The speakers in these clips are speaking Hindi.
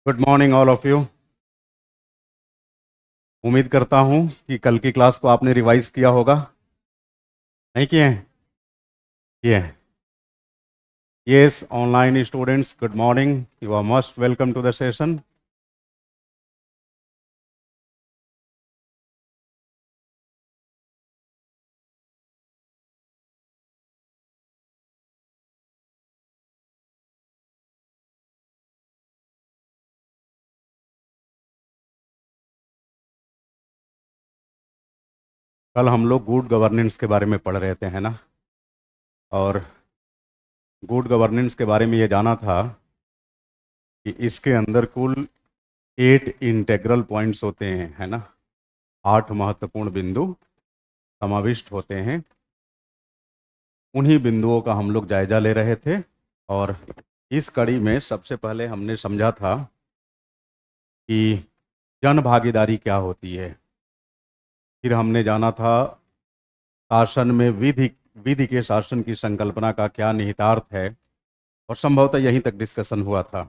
Good morning all of you. उम्मीद करता हूँ कि कल की क्लास को आपने रिवाइज किया होगा। नहीं किए हैं? किए हैं। Yes, online students, good morning. You are most welcome to the session. कल हम लोग गुड गवर्नेंस के बारे में पढ़ रहे थे, है ना? और गुड गवर्नेंस के बारे में ये जाना था कि इसके अंदर कुल 8 इंटेग्रल पॉइंट्स होते हैं, है ना? 8 महत्वपूर्ण बिंदु समाविष्ट होते हैं। उन्हीं बिंदुओं का हम लोग जायजा ले रहे थे। और इस कड़ी में सबसे पहले हमने समझा था कि जन भागीदारी क्या होती है। फिर हमने जाना था शासन में विधि विधि के शासन की संकल्पना का क्या निहितार्थ है। और संभवतः यहीं तक डिस्कशन हुआ था।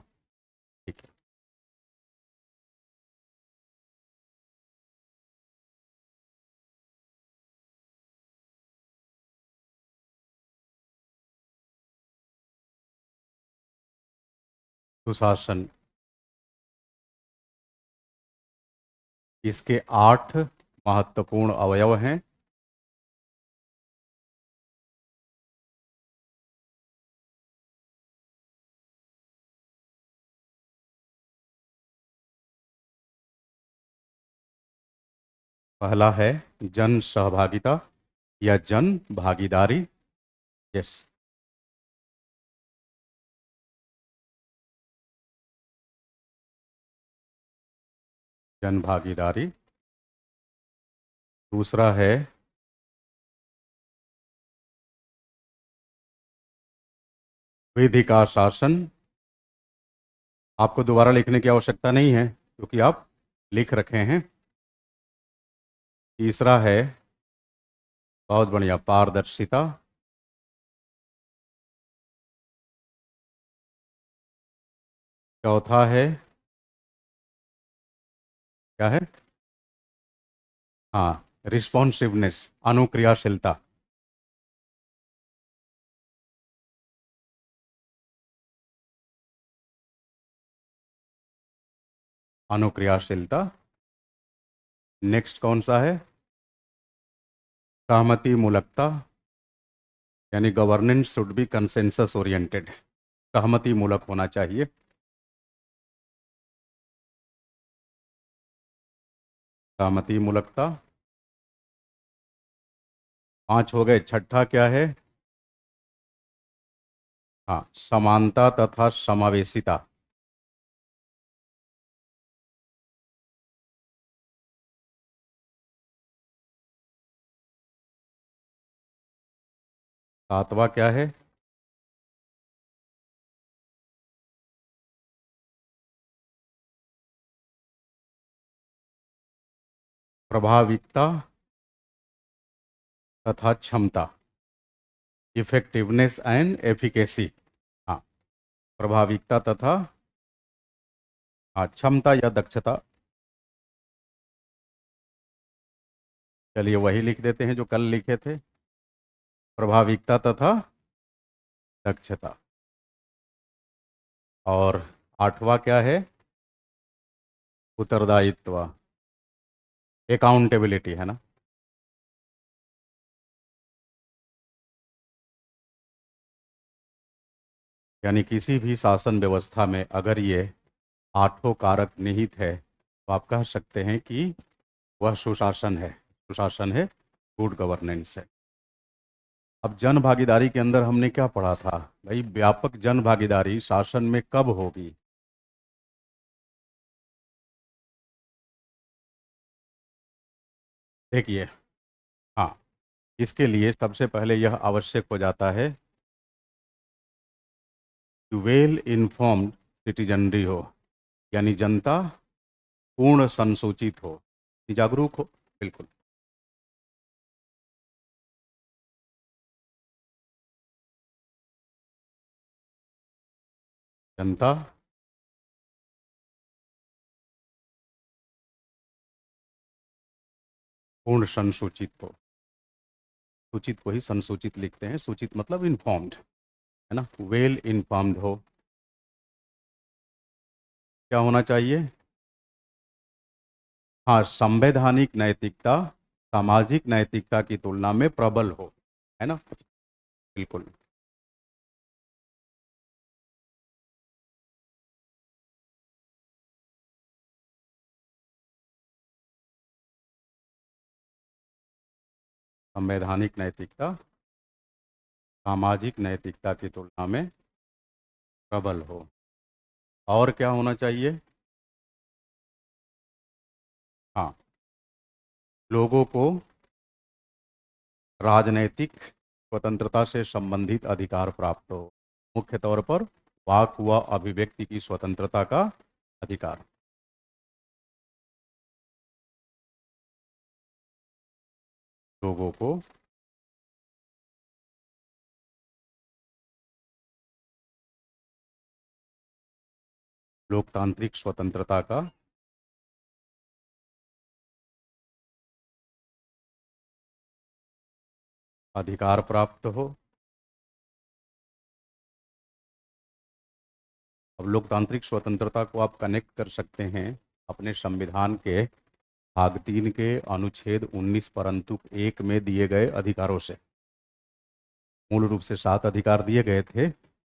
ठीक है। सुशासन, इसके 8 महत्वपूर्ण अवयव हैं। पहला है जन सहभागिता या जन भागीदारी। यस, जन भागीदारी। दूसरा है विधि का शासन। आपको दोबारा लिखने की आवश्यकता नहीं है क्योंकि आप लिख रखे हैं। तीसरा है, बहुत बढ़िया, पारदर्शिता। चौथा है, क्या है? हाँ, रिस्पॉन्सिवनेस, अनुक्रियाशीलता। अनुक्रियाशीलता। नेक्स्ट कौन सा है? सहमति मूलकता, यानी governance should be consensus oriented. सहमति मूलक होना चाहिए। सहमति मूलकता। 5 हो गए। छठा क्या है? हाँ, समानता तथा समावेशिता। सातवां क्या है? प्रभाविकता तथा क्षमता, इफेक्टिवनेस एंड एफिकेसी। हाँ, प्रभाविकता तथा, हाँ, क्षमता या दक्षता। चलिए वही लिख देते हैं जो कल लिखे थे, प्रभाविकता तथा दक्षता। और आठवां क्या है? उत्तरदायित्व, अकाउंटेबिलिटी, है ना? यानी किसी भी शासन व्यवस्था में अगर ये आठों कारक निहित है तो आप कह सकते हैं कि वह सुशासन है। सुशासन है, गुड गवर्नेंस है। अब जन भागीदारी के अंदर हमने क्या पढ़ा था? भाई, व्यापक जन भागीदारी शासन में कब होगी? देखिए, हाँ, इसके लिए सबसे पहले यह आवश्यक हो जाता है कि वेल इन्फॉर्म्ड सिटीजनरी हो, यानी जनता पूर्ण संसूचित हो, जागरूक हो। बिल्कुल। जनता पूर्ण संसूचित हो। सूचित को ही संसूचित लिखते हैं, सूचित मतलब इन्फॉर्म्ड, है ना, वेल इन्फॉर्म्ड हो। क्या होना चाहिए? हाँ, संवैधानिक नैतिकता सामाजिक नैतिकता की तुलना में प्रबल हो, है ना, बिल्कुल। संवैधानिक नैतिकता सामाजिक नैतिकता की तुलना में प्रबल हो। और क्या होना चाहिए? हाँ, लोगों को राजनैतिक स्वतंत्रता से संबंधित अधिकार प्राप्त हो, मुख्य तौर पर वाक व अभिव्यक्ति की स्वतंत्रता का अधिकार। लोगों को लोकतांत्रिक स्वतंत्रता का अधिकार प्राप्त हो। अब लोकतांत्रिक स्वतंत्रता को आप कनेक्ट कर सकते हैं अपने संविधान के भाग 3 के अनुच्छेद 19 परंतु 1 में दिए गए अधिकारों से। मूल रूप से 7 अधिकार दिए गए थे,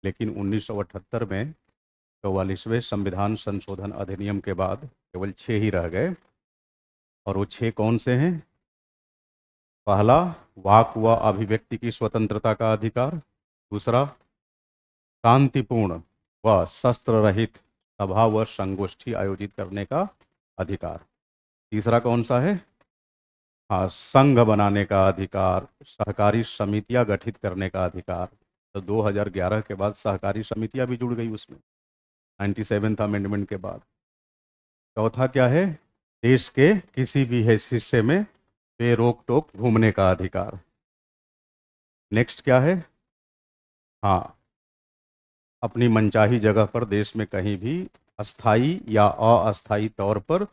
लेकिन 1978 में 44वें संविधान संशोधन अधिनियम के बाद केवल 6 ही रह गए। और वो 6 कौन से हैं? पहला, वाक व अभिव्यक्ति की स्वतंत्रता का अधिकार। दूसरा, शांतिपूर्ण व शस्त्र रहित सभा व संगोष्ठी आयोजित करने का अधिकार। तीसरा कौन सा है? हाँ, संघ बनाने का अधिकार, सहकारी समितियां गठित करने का अधिकार। तो 2011 के बाद सहकारी समितियां भी जुड़ गई उसमें, 97th अमेंडमेंट के बाद। चौथा क्या है? देश के किसी भी हिस्से में बेरोक टोक घूमने का अधिकार। नेक्स्ट क्या है? हाँ, अपनी मनचाही जगह पर देश में कहीं भी अस्थाई या अस्थाई तौर पर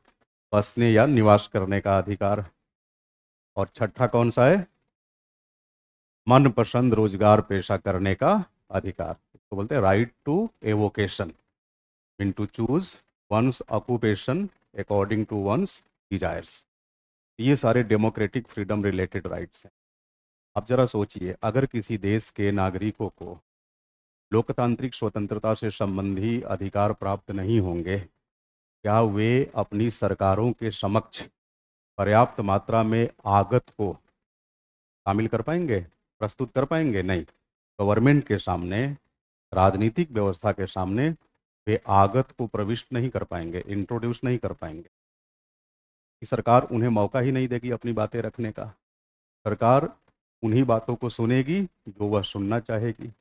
बसने या निवास करने का अधिकार। और छठा कौन सा है? मनपसंद रोजगार पेशा करने का अधिकार। तो बोलते हैं right to avocation, mean to choose one's occupation according to one's desires. ये सारे डेमोक्रेटिक फ्रीडम रिलेटेड राइट्स हैं। अब जरा सोचिए, अगर किसी देश के नागरिकों को लोकतांत्रिक स्वतंत्रता से संबंधी अधिकार प्राप्त नहीं होंगे, क्या वे अपनी सरकारों के समक्ष पर्याप्त मात्रा में आगत को शामिल कर पाएंगे, प्रस्तुत कर पाएंगे? नहीं। गवर्नमेंट के सामने, राजनीतिक व्यवस्था के सामने वे आगत को प्रविष्ट नहीं कर पाएंगे, इंट्रोड्यूस नहीं कर पाएंगे। कि सरकार उन्हें मौका ही नहीं देगी अपनी बातें रखने का। सरकार उन्हीं बातों को सुनेगी जो वह सुनना चाहेगी।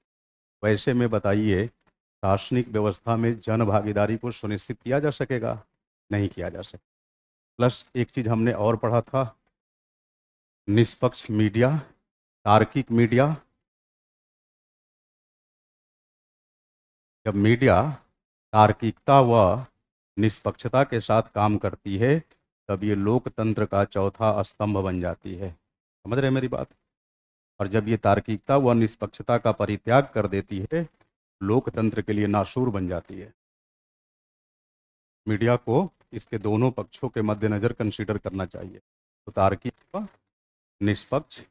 वैसे में बताइए, दार्शनिक व्यवस्था में जन भागीदारी को सुनिश्चित किया जा सकेगा? नहीं किया जा सकेगा। प्लस एक चीज़ हमने और पढ़ा था, निष्पक्ष मीडिया, तार्किक मीडिया। जब मीडिया तार्किकता व निष्पक्षता के साथ काम करती है, तब ये लोकतंत्र का चौथा स्तंभ बन जाती है। समझ रहे हैं मेरी बात? और जब ये तार्किकता व निष्पक्षता का परित्याग कर देती है, लोकतंत्र के लिए नासूर बन जाती है। मीडिया को इसके दोनों पक्षों के मद्देनजर कंसीडर करना चाहिए। तो तार्किक व निष्पक्ष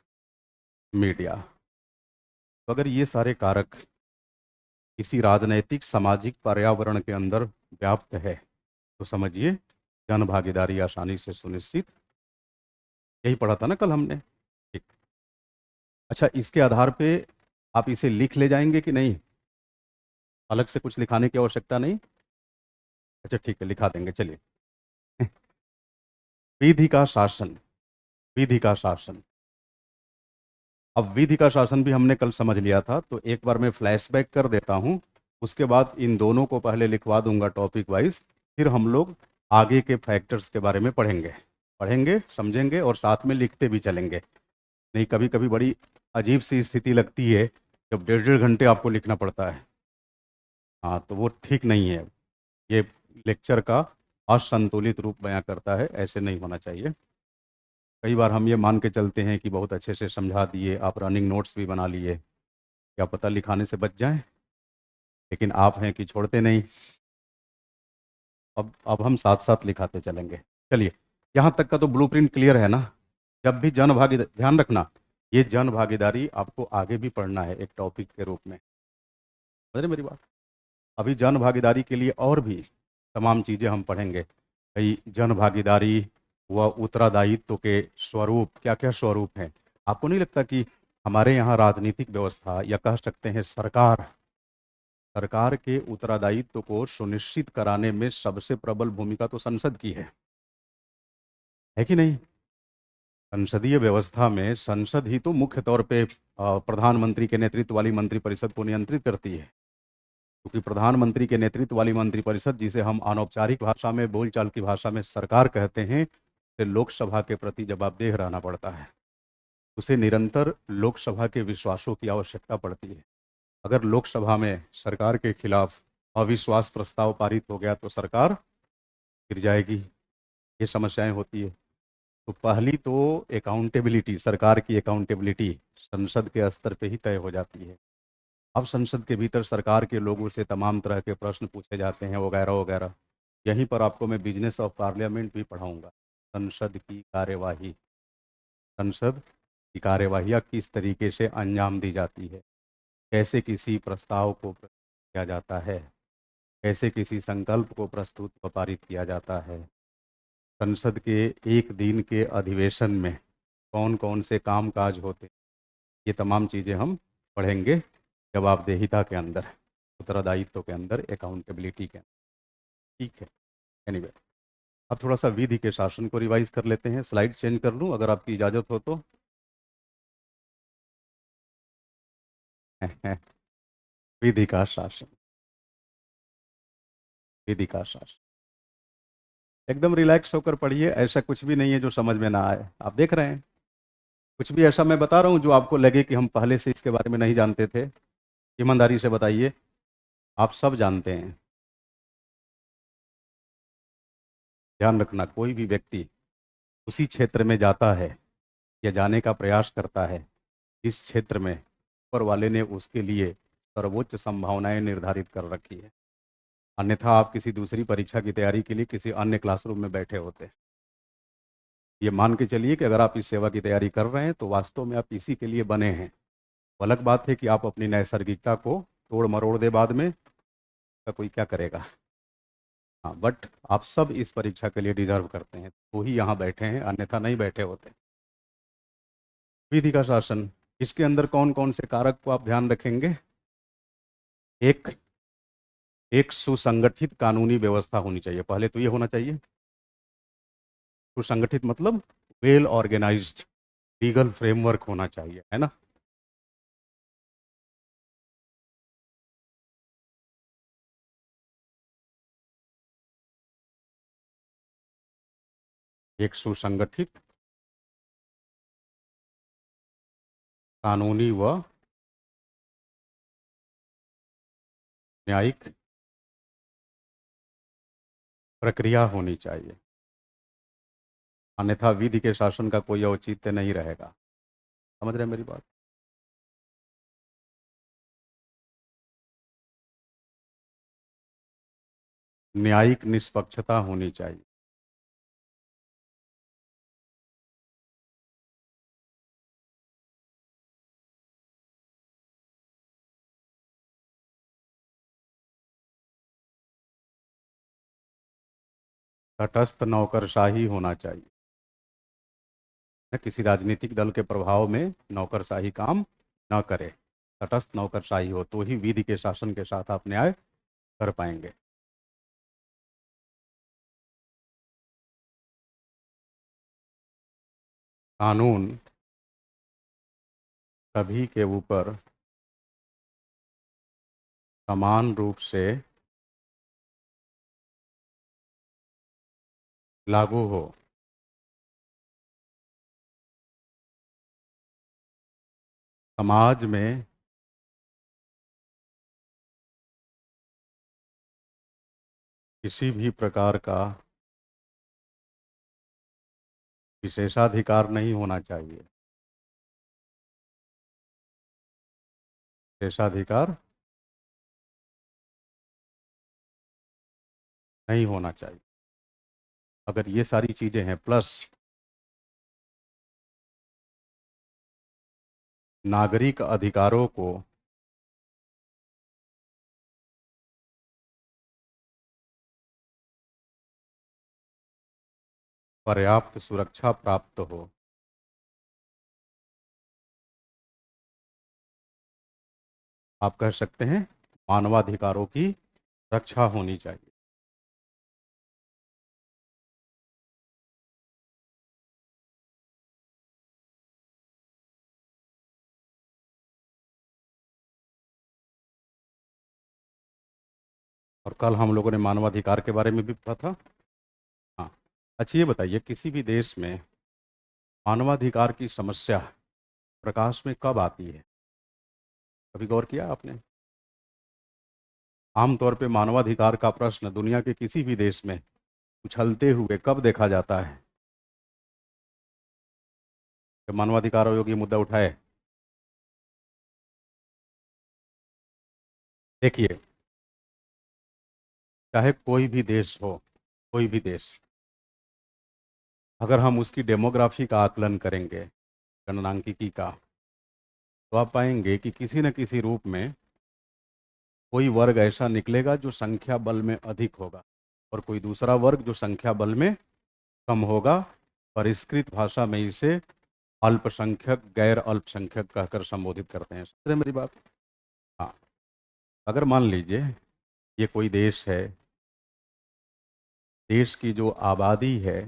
मीडिया। तो अगर ये सारे कारक किसी राजनैतिक सामाजिक पर्यावरण के अंदर व्याप्त है, तो समझिए जन भागीदारी आसानी से सुनिश्चित। यही पढ़ा था ना कल हमने? ठीक। अच्छा, इसके आधार पे आप इसे लिख ले जाएंगे कि नहीं? अलग से कुछ लिखाने की आवश्यकता नहीं? अच्छा ठीक है, लिखा देंगे, चलिए। विधि का शासन, विधि का शासन। अब विधि का शासन भी हमने कल समझ लिया था, तो एक बार मैं फ्लैशबैक कर देता हूँ। उसके बाद इन दोनों को पहले लिखवा दूंगा टॉपिक वाइज, फिर हम लोग आगे के फैक्टर्स के बारे में पढ़ेंगे, समझेंगे और साथ में लिखते भी चलेंगे। नहीं, कभी कभी बड़ी अजीब सी स्थिति लगती है जब 1.5 घंटे आपको लिखना पड़ता है। हाँ, तो वो ठीक नहीं है। ये लेक्चर का असंतुलित रूप बयां करता है, ऐसे नहीं होना चाहिए। कई बार हम ये मान के चलते हैं कि बहुत अच्छे से समझा दिए, आप रनिंग नोट्स भी बना लिए, क्या पता लिखाने से बच जाए, लेकिन आप हैं कि छोड़ते नहीं। अब हम साथ साथ लिखाते चलेंगे। चलिए, यहाँ तक का तो ब्लूप्रिंट क्लियर है ना। जब भी जन भागीदारी, ध्यान रखना, ये जन भागीदारी आपको आगे भी पढ़ना है एक टॉपिक के रूप में, समझ रहे मेरी बात। अभी जन भागीदारी के लिए और भी तमाम चीज़ें हम पढ़ेंगे। कई जन भागीदारी व उत्तरदायित्व के स्वरूप, क्या क्या स्वरूप हैं। आपको नहीं लगता कि हमारे यहाँ राजनीतिक व्यवस्था, या कह सकते हैं सरकार, सरकार के उत्तरदायित्व को सुनिश्चित कराने में सबसे प्रबल भूमिका तो संसद की है कि नहीं। संसदीय व्यवस्था में संसद ही तो मुख्य तौर पे प्रधानमंत्री के नेतृत्व वाली मंत्रिपरिषद को नियंत्रित करती है, क्योंकि प्रधानमंत्री के नेतृत्व वाली मंत्रिपरिषद, जिसे हम अनौपचारिक भाषा में, बोलचाल की भाषा में सरकार कहते हैं, से लोकसभा के प्रति जवाबदेह रहना पड़ता है। उसे निरंतर लोकसभा के विश्वासों की आवश्यकता पड़ती है। अगर लोकसभा में सरकार के खिलाफ अविश्वास प्रस्ताव पारित हो गया तो सरकार गिर जाएगी, ये समस्याएं होती है। तो पहली तो अकाउंटेबिलिटी, सरकार की अकाउंटेबिलिटी संसद के स्तर पे ही तय हो जाती है। अब संसद के भीतर सरकार के लोगों से तमाम तरह के प्रश्न पूछे जाते हैं, वगैरह वगैरह। यहीं पर आपको मैं बिजनेस ऑफ पार्लियामेंट भी पढ़ाऊंगा। संसद की कार्यवाही, संसद की कार्यवाहियाँ किस तरीके से अंजाम दी जाती है, कैसे किसी प्रस्ताव को प्रस्तुत किया जाता है, कैसे किसी संकल्प को प्रस्तुत व पारित किया जाता है, संसद के एक दिन के अधिवेशन में कौन कौन से काम काज होते, ये तमाम चीज़ें हम पढ़ेंगे जवाबदेहिता के अंदर, उत्तरदायित्व के अंदर, अकाउंटेबिलिटी के अंदर। ठीक है। एनीवे, अब थोड़ा सा विधि के शासन को रिवाइज कर लेते हैं। स्लाइड चेंज कर लूँ अगर आपकी इजाज़त हो तो। विधि का शासन, विधि का शासन। एकदम रिलैक्स होकर पढ़िए, ऐसा कुछ भी नहीं है जो समझ में ना आए। आप देख रहे हैं, कुछ भी ऐसा मैं बता रहा हूँ जो आपको लगे कि हम पहले से इसके बारे में नहीं जानते थे, ईमानदारी से बताइए, आप सब जानते हैं। ध्यान रखना, कोई भी व्यक्ति उसी क्षेत्र में जाता है या जाने का प्रयास करता है जिस क्षेत्र में ऊपर वाले ने उसके लिए सर्वोच्च संभावनाएं निर्धारित कर रखी है। अन्यथा आप किसी दूसरी परीक्षा की तैयारी के लिए किसी अन्य क्लासरूम में बैठे होते। ये मान के चलिए कि अगर आप इस सेवा की तैयारी कर रहे हैं तो वास्तव में आप इसी के लिए बने हैं। अलग बात है कि आप अपनी नैसर्गिकता को तोड़ मरोड़ दे बाद में, का कोई क्या करेगा। हाँ, बट आप सब इस परीक्षा के लिए डिजर्व करते हैं, तो ही यहाँ बैठे हैं, अन्यथा नहीं बैठे होते। विधि का शासन, इसके अंदर कौन कौन से कारक को आप ध्यान रखेंगे। एक, एक सुसंगठित कानूनी व्यवस्था होनी चाहिए, पहले तो ये होना चाहिए। सुसंगठित मतलब वेल ऑर्गेनाइज्ड लीगल फ्रेमवर्क होना चाहिए, है ना। एक सुसंगठित कानूनी व न्यायिक प्रक्रिया होनी चाहिए, अन्यथा विधि के शासन का कोई औचित्य नहीं रहेगा। समझ रहे हैं मेरी बात। न्यायिक निष्पक्षता होनी चाहिए। तटस्थ नौकरशाही होना चाहिए, न किसी राजनीतिक दल के प्रभाव में नौकरशाही काम न करे। तटस्थ नौकरशाही हो तो ही विधि के शासन के साथ आप न्याय कर पाएंगे। कानून सभी के ऊपर समान रूप से लागू हो। समाज में किसी भी प्रकार का विशेषाधिकार नहीं होना चाहिए। विशेषाधिकार नहीं होना चाहिए। अगर ये सारी चीजें हैं, प्लस नागरिक अधिकारों को पर्याप्त सुरक्षा प्राप्त हो, आप कह सकते हैं मानवाधिकारों की रक्षा होनी चाहिए। और कल हम लोगों ने मानवाधिकार के बारे में भी पढ़ा था। हाँ। अच्छा, ये बताइए किसी भी देश में मानवाधिकार की समस्या प्रकाश में कब आती है? कभी गौर किया आपने? आमतौर पे मानवाधिकार का प्रश्न दुनिया के किसी भी देश में उछलते हुए कब देखा जाता है? जब मानवाधिकार आयोग ये मुद्दा उठाए। देखिए, चाहे कोई भी देश हो, कोई भी देश, अगर हम उसकी डेमोग्राफी का आकलन करेंगे, गणनांकिकी का, तो आप पाएंगे कि किसी न किसी रूप में कोई वर्ग ऐसा निकलेगा जो संख्या बल में अधिक होगा, और कोई दूसरा वर्ग जो संख्या बल में कम होगा। परिष्कृत भाषा में इसे अल्पसंख्यक, गैर अल्पसंख्यक कहकर संबोधित करते हैं। समझ रहे हैं मेरी बात? हाँ। अगर मान लीजिए ये कोई देश है, देश की जो आबादी है,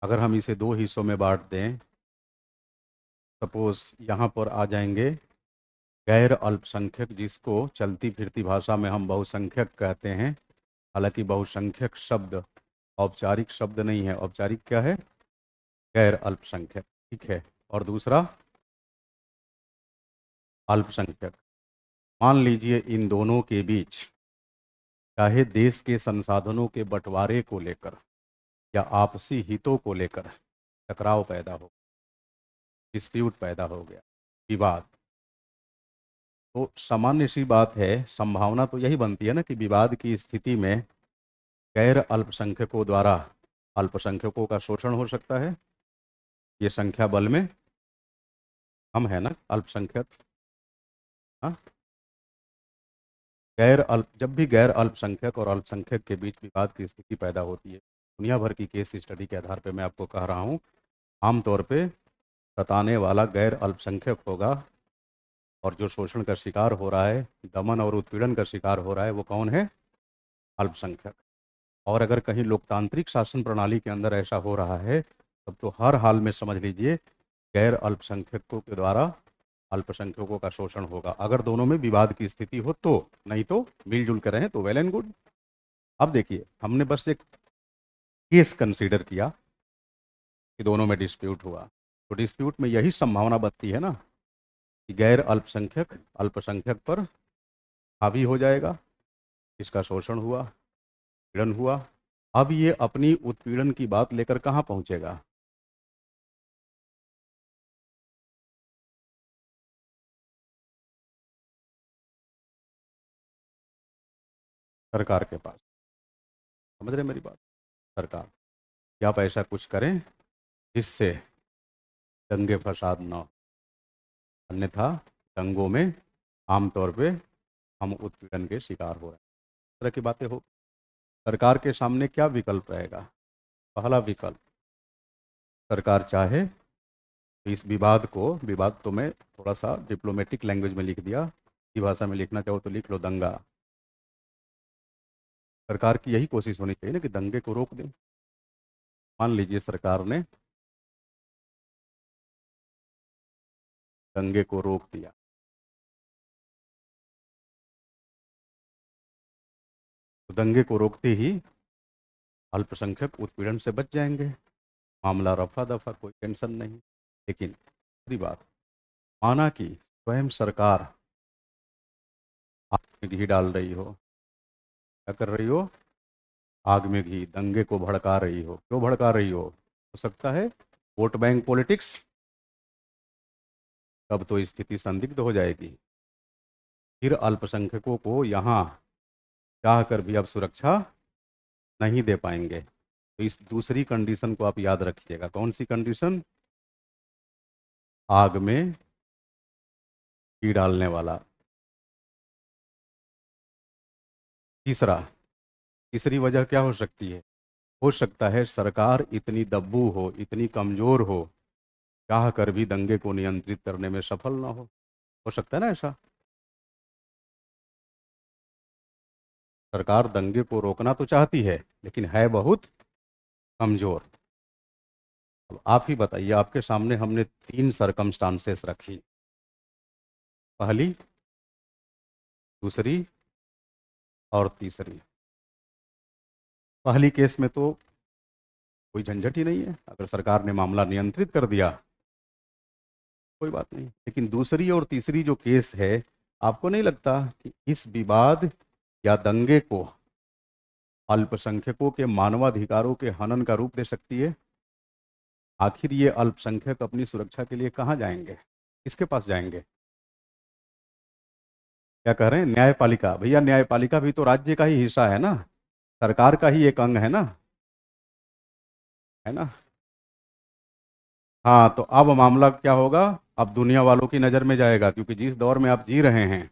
अगर हम इसे दो हिस्सों में बांट दें, सपोज यहाँ पर आ जाएंगे गैर अल्पसंख्यक, जिसको चलती फिरती भाषा में हम बहुसंख्यक कहते हैं। हालांकि बहुसंख्यक शब्द औपचारिक शब्द नहीं है, औपचारिक क्या है? गैर अल्पसंख्यक, ठीक है। और दूसरा अल्पसंख्यक। मान लीजिए इन दोनों के बीच, चाहे देश के संसाधनों के बंटवारे को लेकर या आपसी हितों को लेकर टकराव पैदा हो, डिस्प्यूट पैदा हो गया, विवाद, तो सामान्य सी बात है, संभावना तो यही बनती है ना कि विवाद की स्थिति में गैर अल्पसंख्यकों द्वारा अल्पसंख्यकों का शोषण हो सकता है। ये संख्या बल में हम है ना अल्पसंख्यक। हाँ। जब भी गैर अल्पसंख्यक और अल्पसंख्यक के बीच विवाद की स्थिति पैदा होती है, दुनिया भर की केस स्टडी के आधार पर मैं आपको कह रहा हूँ, आमतौर पे सताने वाला गैर अल्पसंख्यक होगा, और जो शोषण का शिकार हो रहा है, दमन और उत्पीड़न का शिकार हो रहा है, वो कौन है? अल्पसंख्यक। और अगर कहीं लोकतांत्रिक शासन प्रणाली के अंदर ऐसा हो रहा है, तब तो हर हाल में समझ लीजिए गैर अल्पसंख्यकों के द्वारा अल्पसंख्यकों का शोषण होगा, अगर दोनों में विवाद की स्थिति हो तो। नहीं तो मिलजुल कर रहें तो वेल एंड गुड। अब देखिए, हमने बस एक केस कंसीडर किया कि दोनों में डिस्प्यूट हुआ, तो डिस्प्यूट में यही संभावना बनती है ना कि गैर अल्पसंख्यक अल्पसंख्यक पर हावी हो जाएगा, इसका शोषण हुआ, पीड़न हुआ। अब ये अपनी उत्पीड़न की बात लेकर कहाँ पहुंचेगा? सरकार के पास। समझ रहे मेरी बात? सरकार, क्या आप ऐसा कुछ करें जिससे दंगे फसाद न हो? अन्यथा दंगों में आमतौर पे हम उत्पीड़न के शिकार हो रहे हैं। इस तरह की बातें हो। सरकार के सामने क्या विकल्प रहेगा? पहला विकल्प, सरकार चाहे तो इस विवाद को, विवाद तो मैं थोड़ा सा डिप्लोमेटिक लैंग्वेज में लिख दिया, इसी भाषा में लिखना चाहो तो लिख लो, दंगा। सरकार की यही कोशिश होनी चाहिए ना कि दंगे को रोक दें। मान लीजिए सरकार ने दंगे को रोक दिया, तो दंगे को रोकते ही अल्पसंख्यक उत्पीड़न से बच जाएंगे, मामला रफा दफा, कोई टेंशन नहीं। लेकिन दूसरी बात, माना कि स्वयं सरकार आग में घी डाल रही हो, क्या कर रही हो? आग में घी, दंगे को भड़का रही हो। क्यों भड़का रही हो सकता है वोट बैंक पॉलिटिक्स। तब तो स्थिति संदिग्ध हो जाएगी। फिर अल्पसंख्यकों को यहाँ चाह कर भी अब सुरक्षा नहीं दे पाएंगे। तो इस दूसरी कंडीशन को आप याद रखिएगा। कौन सी कंडीशन? आग में घी डालने वाला। तीसरा, तीसरी वजह क्या हो सकती है? हो सकता है सरकार इतनी दब्बू हो, इतनी कमजोर हो, चाह कर भी दंगे को नियंत्रित करने में सफल ना हो सकता है ना ऐसा। सरकार दंगे को रोकना तो चाहती है, लेकिन है बहुत कमजोर। अब आप ही बताइए, आपके सामने हमने तीन सरकमस्टांसेस रखी, पहली, दूसरी और तीसरी। पहली केस में तो कोई झंझट ही नहीं है, अगर सरकार ने मामला नियंत्रित कर दिया कोई बात नहीं। लेकिन दूसरी और तीसरी जो केस है, आपको नहीं लगता कि इस विवाद या दंगे को अल्पसंख्यकों के मानवाधिकारों के हनन का रूप दे सकती है? आखिर ये अल्पसंख्यक अपनी सुरक्षा के लिए कहाँ जाएंगे, किसके पास जाएंगे? क्या कह रहे हैं? न्यायपालिका। भैया न्यायपालिका भी तो राज्य का ही हिस्सा है ना, सरकार का ही एक अंग है ना, है ना। हाँ, तो अब मामला क्या होगा? अब दुनिया वालों की नज़र में जाएगा, क्योंकि जिस दौर में आप जी रहे हैं,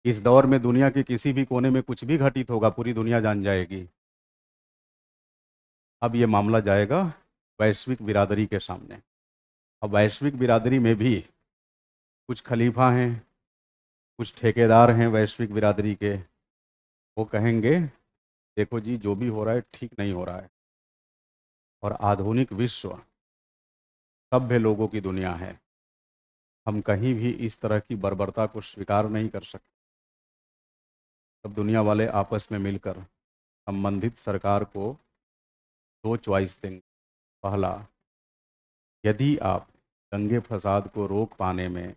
इस दौर में दुनिया के किसी भी कोने में कुछ भी घटित होगा पूरी दुनिया जान जाएगी। अब ये मामला जाएगा वैश्विक बिरादरी के सामने। अब वैश्विक बिरादरी में भी कुछ खलीफा हैं, कुछ ठेकेदार हैं वैश्विक बिरादरी के। वो कहेंगे देखो जी, जो भी हो रहा है ठीक नहीं हो रहा है। और आधुनिक विश्व सभ्य लोगों की दुनिया है, हम कहीं भी इस तरह की बर्बरता को स्वीकार नहीं कर सकते। तब दुनिया वाले आपस में मिलकर संबंधित सरकार को दो चॉइस देंगे। पहला, यदि आप दंगे फसाद को रोक पाने में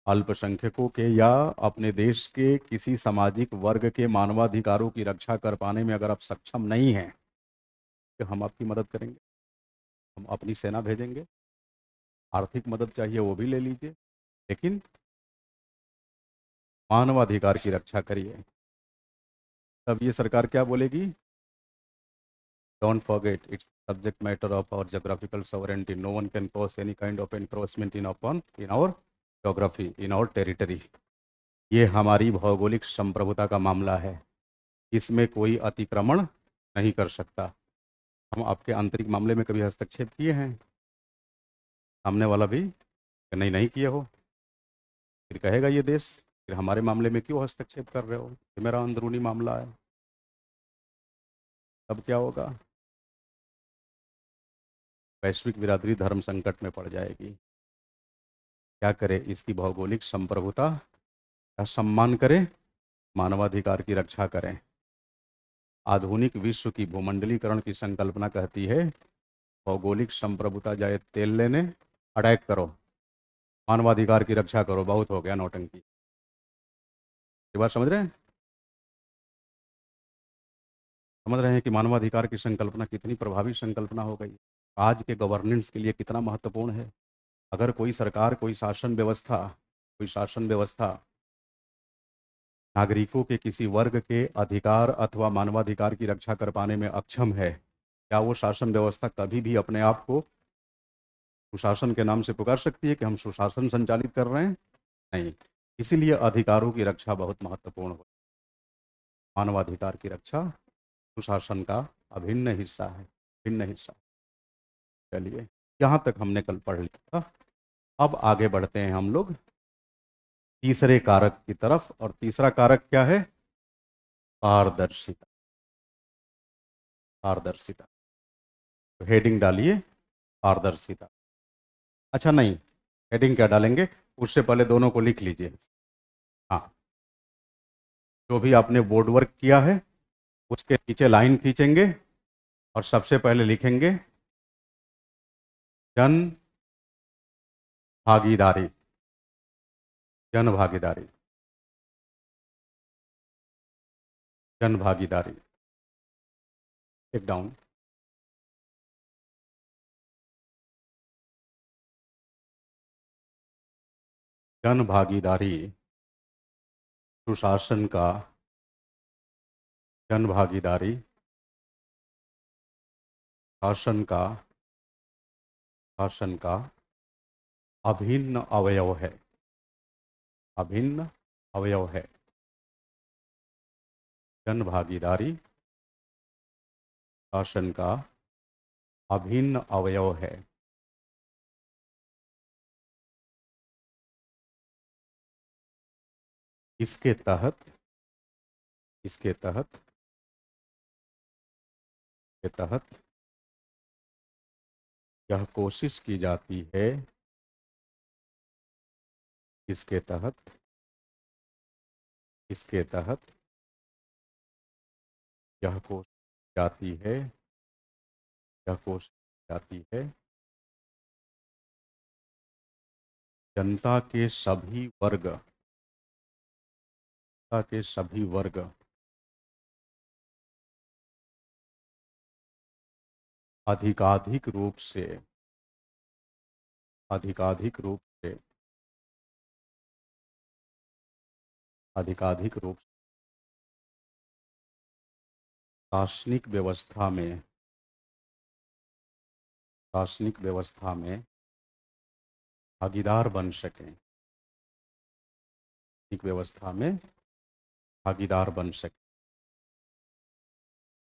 अल्पसंख्यकों के या अपने देश के किसी सामाजिक वर्ग के मानवाधिकारों की रक्षा कर पाने में अगर आप सक्षम नहीं हैं, तो हम आपकी मदद करेंगे, हम अपनी सेना भेजेंगे। आर्थिक मदद चाहिए वो भी ले लीजिए, लेकिन मानवाधिकार की रक्षा करिए। तब ये सरकार क्या बोलेगी? Don't forget it's subject matter of our geographical sovereignty, no one can cause any kind of encroachment in our geography, in our territory. ये हमारी भौगोलिक संप्रभुता का मामला है, इसमें कोई अतिक्रमण नहीं कर सकता। हम आपके आंतरिक मामले में कभी हस्तक्षेप किए हैं? सामने वाला भी कि नहीं नहीं किए हो, फिर कहेगा ये देश, फिर हमारे मामले में क्यों हस्तक्षेप कर रहे हो, ये मेरा अंदरूनी मामला है। तब क्या होगा? वैश्विक बिरादरी धर्म संकट में पड़ जाएगी। क्या करे? इसकी भौगोलिक संप्रभुता का सम्मान करें, मानवाधिकार की रक्षा करें। आधुनिक विश्व की भूमंडलीकरण की संकल्पना कहती है भौगोलिक संप्रभुता जाए तेल लेने, अटैक करो, मानवाधिकार की रक्षा करो, बहुत हो गया नौटंकी। ये बात समझ रहे हैं? समझ रहे हैं कि मानवाधिकार की संकल्पना कितनी प्रभावी संकल्पना हो गई, आज के गवर्नेंस के लिए कितना महत्वपूर्ण है। अगर कोई सरकार, कोई शासन व्यवस्था नागरिकों के किसी वर्ग के अधिकार अथवा मानवाधिकार की रक्षा कर पाने में अक्षम है, क्या वो शासन व्यवस्था कभी भी अपने आप को सुशासन के नाम से पुकार सकती है कि हम सुशासन संचालित कर रहे हैं? नहीं। इसीलिए अधिकारों की रक्षा बहुत महत्वपूर्ण हो। मानवाधिकार की रक्षा सुशासन का अभिन्न हिस्सा है, भिन्न हिस्सा। चलिए, यहाँ तक हमने कल पढ़ लिया था। अब आगे बढ़ते हैं हम लोग तीसरे कारक की तरफ। और तीसरा कारक क्या है? पारदर्शिता। पारदर्शिता, तो हेडिंग डालिए पारदर्शिता। अच्छा नहीं, हेडिंग क्या डालेंगे उससे पहले दोनों को लिख लीजिए। हाँ, जो भी आपने बोर्ड वर्क किया है उसके नीचे लाइन खींचेंगे और सबसे पहले लिखेंगे जन भागीदारी। जन भागीदारी, जन भागीदारी। एक डाउन। जन भागीदारी सुशासन का जन भागीदारी शासन का अभिन्न अवयव है। अभिन्न अवयव है। जन भागीदारी शासन का अभिन्न अवयव है। इसके तहत इसके तहत के तहत यह कोशिश की जाती है। इसके तहत इसके तहत यह कोशिश की जाती है। यह कोशिश की जाती है जनता के सभी वर्ग जनता के सभी वर्ग अधिकाधिक रूप से अधिकाधिक रूप से अधिकाधिक रूप से दार्शनिक व्यवस्था में भागीदार बन सकें। दार्शनिक व्यवस्था में भागीदार बन सकें।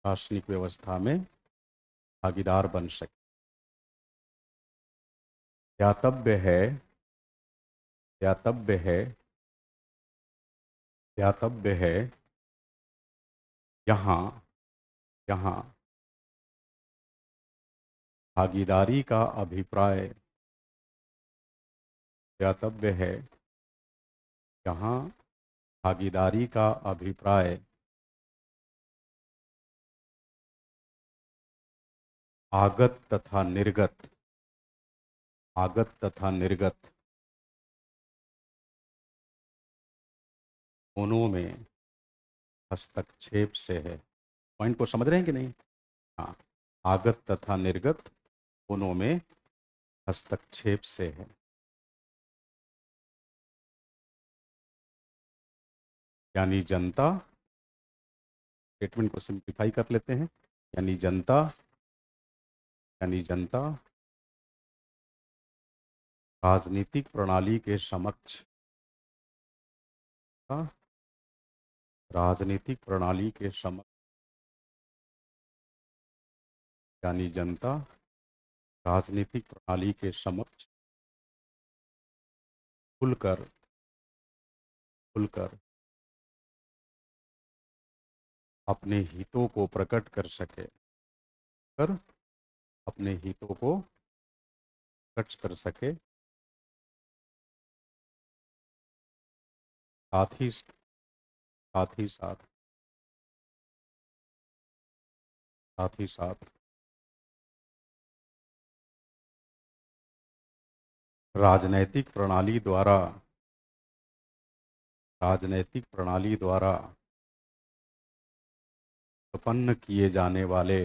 दार्शनिक व्यवस्था में भागीदार बन सकें। ध्यातव्य है ध्यातव्य है ध्यातव्य है यहाँ यहाँ भागीदारी का अभिप्राय ध्यातव्य है यहाँ भागीदारी का अभिप्राय आगत तथा निर्गत दोनों में हस्तक्षेप से है। पॉइंट को समझ रहे हैं कि नहीं? हाँ, आगत तथा निर्गत दोनों में हस्तक्षेप से है। यानी जनता, स्टेटमेंट को सिंप्लीफाई कर लेते हैं, यानी जनता राजनीतिक प्रणाली के समक्ष राजनीतिक प्रणाली के समक्ष यानी जनता राजनीतिक प्रणाली के समक्ष खुलकर खुलकर अपने हितों को प्रकट कर सके कर अपने हितों को प्रकट कर सके। साथ ही साथ ही साथ साथ ही साथ राजनैतिक प्रणाली द्वारा उत्पन्न किए जाने वाले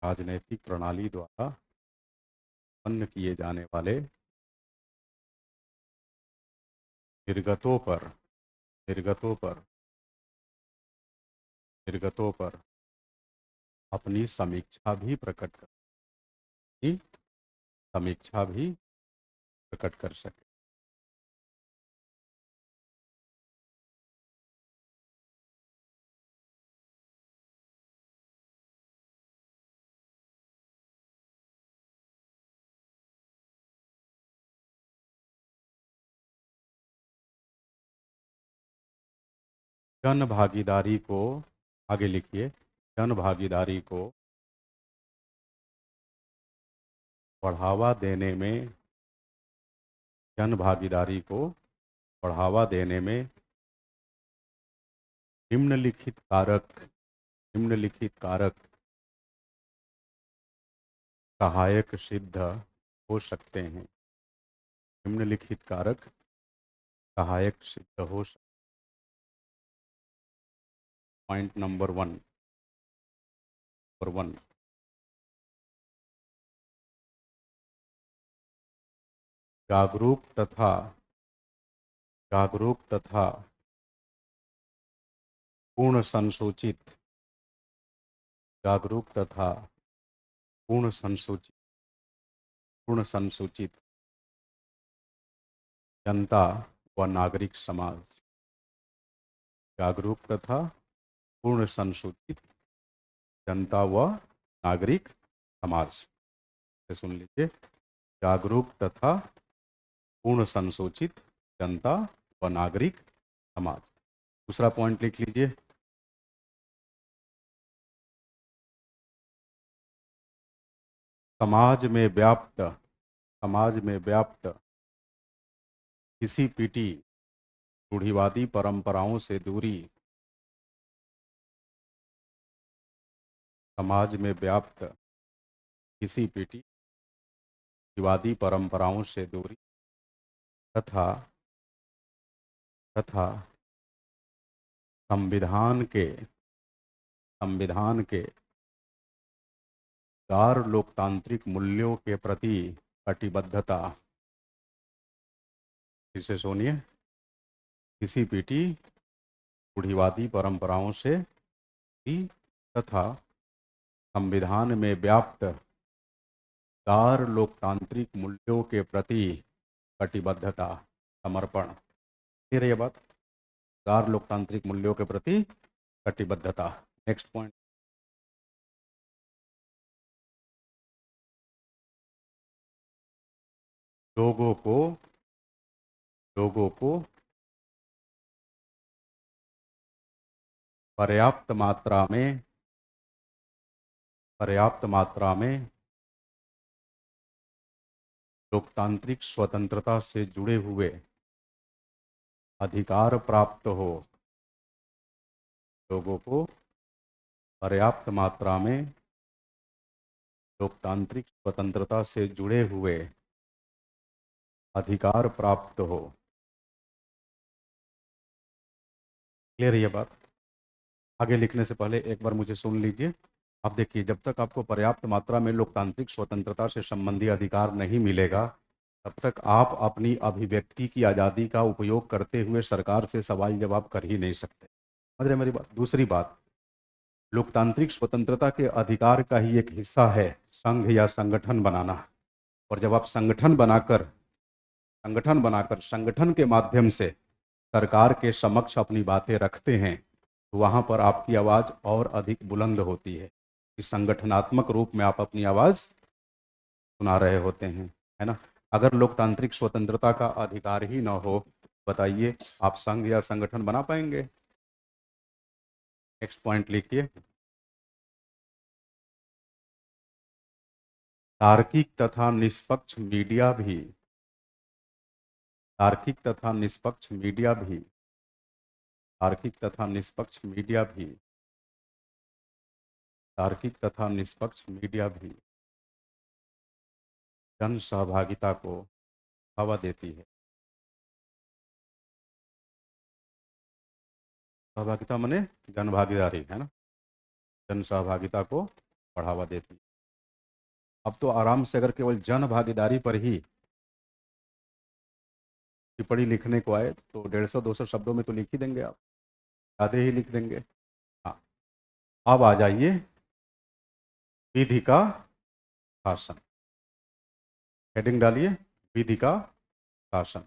राजनैतिक प्रणाली द्वारा उत्पन्न किए जाने वाले निर्गतों पर निर्गतों पर निर्गतों पर अपनी समीक्षा भी प्रकट कर सके। जन भागीदारी को आगे लिखिए। जन भागीदारी को बढ़ावा देने में जन भागीदारी को बढ़ावा देने में निम्नलिखित कारक सहायक सिद्ध हो सकते हैं। निम्नलिखित कारक सहायक सिद्ध हो सकते। पॉइंट नंबर 1, और 1, जागरूक तथा जागरूक तथा पूर्ण संसूचित, जागरूक तथा पूर्ण संसूचित, पूर्ण संसूचित जनता व नागरिक समाज, जागरूक तथा पूर्ण संसूचित जनता व नागरिक समाज। से सुन लीजिए, जागरूक तथा पूर्ण संसूचित जनता व नागरिक समाज। दूसरा पॉइंट लिख लीजिए, समाज में व्याप्त किसी पीटी रूढ़िवादी परंपराओं से दूरी, समाज में व्याप्त किसी पीटी रूढ़िवादी परंपराओं से दूरी तथा तथा संविधान के गार लोकतांत्रिक मूल्यों के प्रति कटिबद्धता। इसे सुनिए, किसी पीटी रूढ़िवादी परंपराओं से दूरी तथा संविधान में व्याप्त गार लोकतांत्रिक मूल्यों के प्रति कटिबद्धता, समर्पण। ये रही बात, गार लोकतांत्रिक मूल्यों के प्रति कटिबद्धता। नेक्स्ट पॉइंट, लोगों को लोगों को पर्याप्त मात्रा में लोकतांत्रिक स्वतंत्रता से जुड़े हुए अधिकार प्राप्त हो, लोगों को पर्याप्त मात्रा में लोकतांत्रिक स्वतंत्रता से जुड़े हुए अधिकार प्राप्त हो। क्लियर है ये बात? आगे लिखने से पहले एक बार मुझे सुन लीजिए। अब देखिए, जब तक आपको पर्याप्त मात्रा में लोकतांत्रिक स्वतंत्रता से संबंधी अधिकार नहीं मिलेगा, तब तक आप अपनी अभिव्यक्ति की आज़ादी का उपयोग करते हुए सरकार से सवाल जवाब कर ही नहीं सकते। समझ रहे मेरी बात? दूसरी बात, लोकतांत्रिक स्वतंत्रता के अधिकार का ही एक हिस्सा है संघ या संगठन बनाना। और जब आप संगठन के माध्यम से सरकार के समक्ष अपनी बातें रखते हैं, तो वहाँ पर आपकी आवाज़ और अधिक बुलंद होती है। इस संगठनात्मक रूप में आप अपनी आवाज़ सुना रहे होते हैं, है ना? अगर लोकतांत्रिक स्वतंत्रता का अधिकार ही ना हो, बताइए आप संघ या संगठन बना पाएंगे? नेक्स्ट पॉइंट लिखिए, तार्किक तथा निष्पक्ष मीडिया भी तार्किक तथा निष्पक्ष मीडिया भी तार्किक तथा निष्पक्ष मीडिया भी तार्किक तथा निष्पक्ष मीडिया भी जन सहभागिता को बढ़ावा देती है। सहभागिता माने जन भागीदारी, है ना? जन सहभागिता को बढ़ावा देती है। अब तो आराम से अगर केवल जन भागीदारी पर ही टिप्पणी लिखने को आए तो 150-200 शब्दों में तो लिख ही देंगे आप, ज़्यादा ही लिख देंगे। हाँ, अब आ जाइए विधि का शासन। हेडिंग डालिए, विधि का शासन।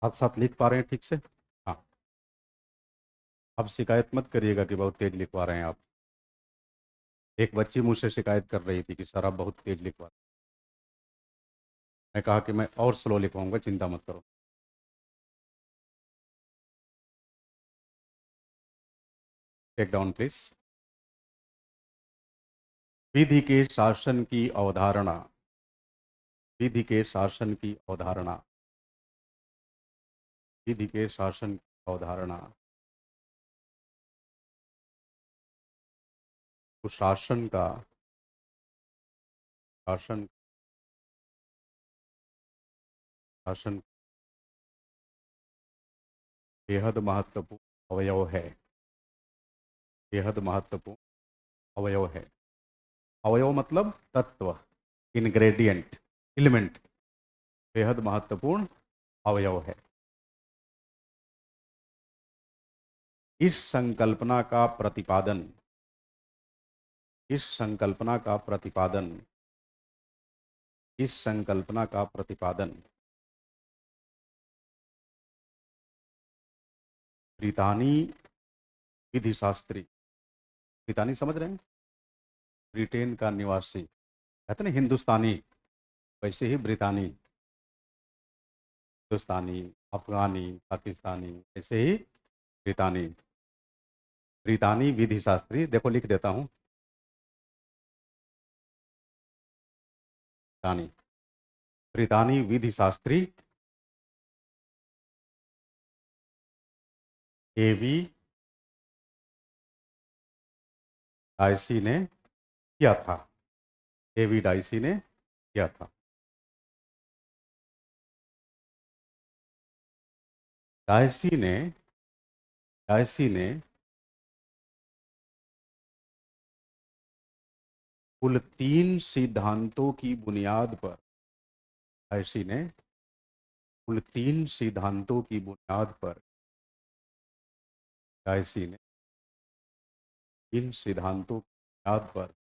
साथ साथ लिख पा रहे हैं ठीक से? हाँ, अब शिकायत मत करिएगा कि बहुत तेज लिखवा रहे हैं आप। एक बच्ची मुझसे शिकायत कर रही थी कि सर आप बहुत तेज लिखवा रहे हैं। मैं कहा कि मैं और स्लो लिखवाऊंगा, चिंता मत करो। Take down please. विधि के शासन की अवधारणा, विधि के शासन की अवधारणा, विधि के शासन की अवधारणा। तो शासन शासन बेहद महत्वपूर्ण अवयव है। बेहद महत्वपूर्ण अवयव है। अवयव मतलब तत्व, इंग्रेडिएंट, एलिमेंट। बेहद महत्वपूर्ण अवयव है। इस संकल्पना का प्रतिपादन, इस संकल्पना का प्रतिपादन, इस संकल्पना का प्रतिपादन ब्रितानी विधि शास्त्री, ब्रितानी समझ रहे हैं, ब्रिटेन का निवासी, कहते ना हिंदुस्तानी, वैसे ही ब्रितानी, हिंदुस्तानी, अफगानी, पाकिस्तानी, ऐसे ही ब्रितानी। ब्रितानी विधि शास्त्री, देखो लिख देता हूँ, ब्रितानी, ब्रितानी विधि शास्त्री एवी डायसी ने किया था। एवी डायसी ने किया था। डायसी ने, डायसी ने कुल 3 सिद्धांतों की बुनियाद पर, डायसी ने कुल 3 सिद्धांतों की बुनियाद पर, डायसी ने इन सिद्धांतों की बुनियाद पर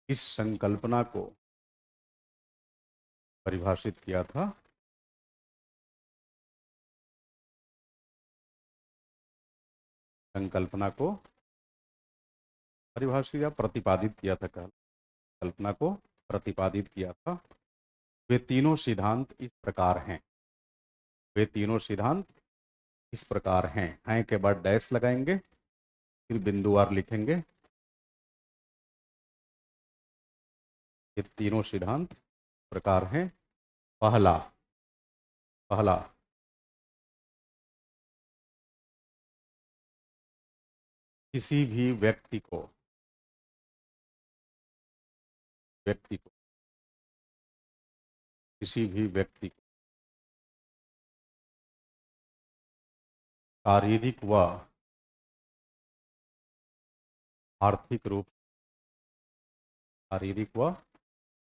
इस संकल्पना को परिभाषित किया था। संकल्पना को परिभाषित या प्रतिपादित किया था, कल्पना को प्रतिपादित किया था। वे तीनों सिद्धांत इस प्रकार हैं, वे तीनों सिद्धांत इस प्रकार हैं के बाद डैश लगाएंगे, फिर बिंदुवार लिखेंगे। ये तीनों सिद्धांत प्रकार हैं। पहला, पहला किसी भी व्यक्ति को, व्यक्ति को, किसी भी व्यक्ति को शारीरिक व आर्थिक रूप, शारीरिक व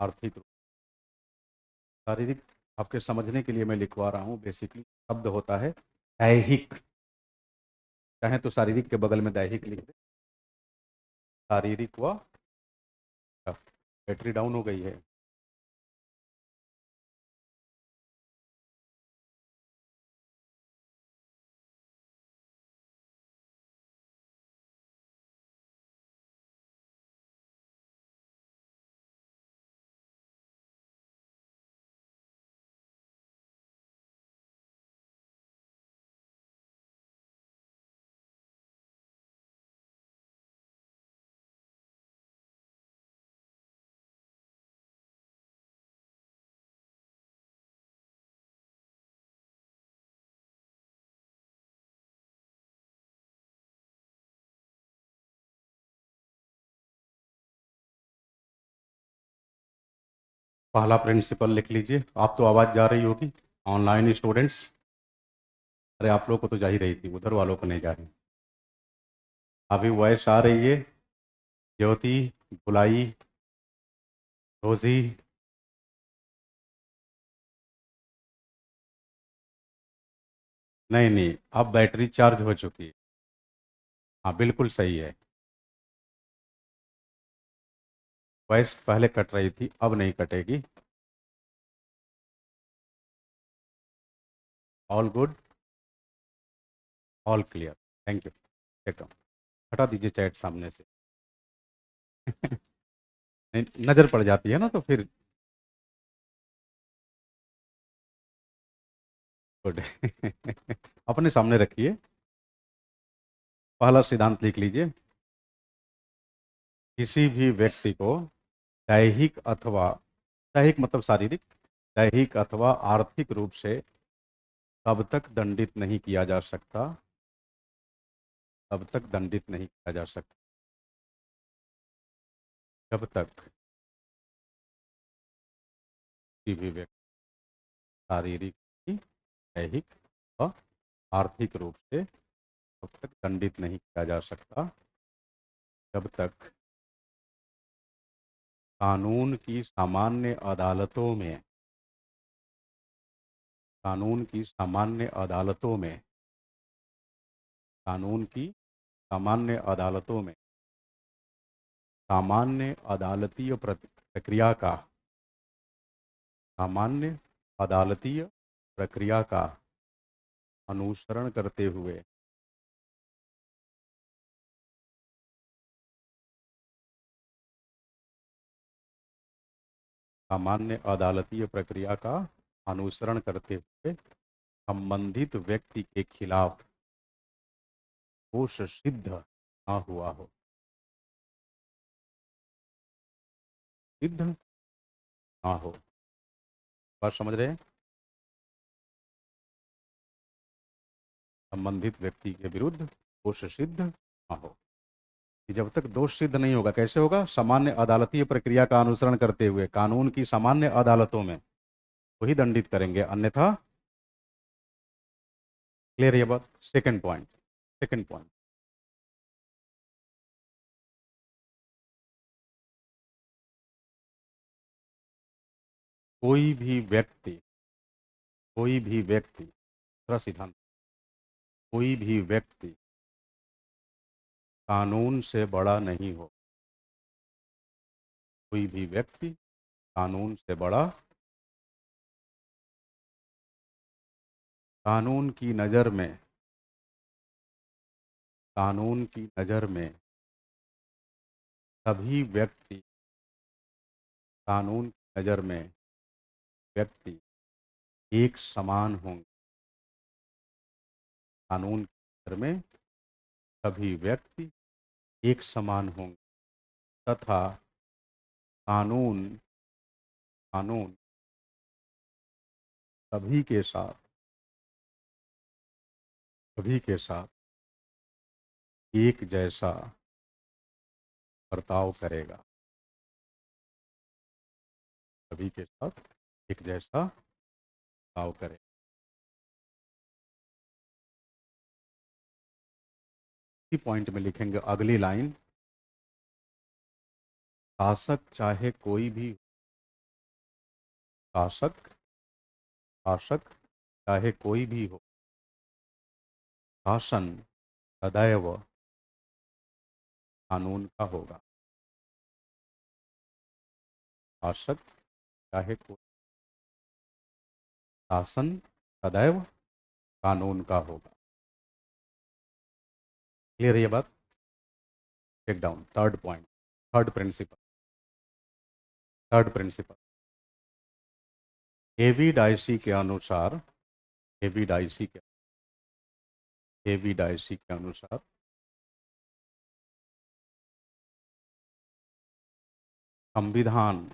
आर्थिक रूप, शारीरिक आपके समझने के लिए मैं लिखवा रहा हूँ। बेसिकली शब्द होता है दैहिक, चाहे तो शारीरिक के बगल में दैहिक लिख दे। शारीरिक व, बैटरी डाउन हो गई है। पहला प्रिंसिपल लिख लीजिए। आप तो आवाज़ जा रही होगी, ऑनलाइन स्टूडेंट्स, अरे आप लोग को तो जा ही रही थी, उधर वालों को नहीं जा रही। अभी वॉइस आ रही है। ज्योति, बुलाई, रोजी, नहीं नहीं, अब बैटरी चार्ज हो चुकी है। हाँ बिल्कुल सही है। वॉइस पहले कट रही थी, अब नहीं कटेगी। All good, all clear, thank you. Take down, हटा दीजिए चैट सामने से। नहीं, नज़र पड़ जाती है ना तो फिर। गुड। अपने सामने रखिए। पहला सिद्धांत लिख लीजिए। किसी भी व्यक्ति को दैहिक अथवा, दैहिक मतलब शारीरिक, दैहिक अथवा आर्थिक रूप से तब तक दंडित नहीं किया जा सकता, तब तक दंडित नहीं किया जा सकता, जब तक किसी भी व्यक्ति शारीरिक, दैहिक व आर्थिक रूप से तब तक दंडित नहीं किया जा सकता जब तक कानून की सामान्य अदालतों में, कानून की सामान्य अदालतों में, कानून की सामान्य अदालतों में सामान्य अदालतीय प्रक्रिया का, सामान्य अदालतीय प्रक्रिया का अनुसरण करते हुए सामान्य अदालतीय प्रक्रिया का अनुसरण करते हुए संबंधित व्यक्ति के खिलाफ दोष सिद्ध न हुआ हो, सिद्ध ना हो। बात समझ रहे हैं? संबंधित व्यक्ति के विरुद्ध दोष सिद्ध ना हो। कि जब तक दोष सिद्ध नहीं होगा, कैसे होगा? सामान्य अदालतीय प्रक्रिया का अनुसरण करते हुए कानून की सामान्य अदालतों में वही दंडित करेंगे, अन्यथा। क्लियर ये बात? सेकंड पॉइंट, सेकंड पॉइंट, कोई भी व्यक्ति, कोई भी व्यक्ति, दूसरा सिद्धांत, कोई भी व्यक्ति कानून से बड़ा नहीं हो, कोई भी व्यक्ति कानून से बड़ा, कानून की नज़र में, कानून की नज़र में सभी व्यक्ति, कानून की नज़र में व्यक्ति एक समान होंगे, कानून की नज़र में सभी व्यक्ति एक समान होंगे तथा कानून, कानून सभी के साथ, सभी के साथ एक जैसा बर्ताव करेगा, सभी के साथ एक जैसा बर्ताव करेगा। इसी पॉइंट में लिखेंगे अगली लाइन, शासक चाहे कोई भी, शासक, शासक चाहे कोई भी हो, शासन सदैव कानून का होगा। शासक चाहे कोई, शासन सदैव कानून का होगा। क्लियर है ये बात? Take down third point, third principle, third principle, AV Dicey के अनुसार, एवी डाइसी के, एवी डाइसी के अनुसार संविधान,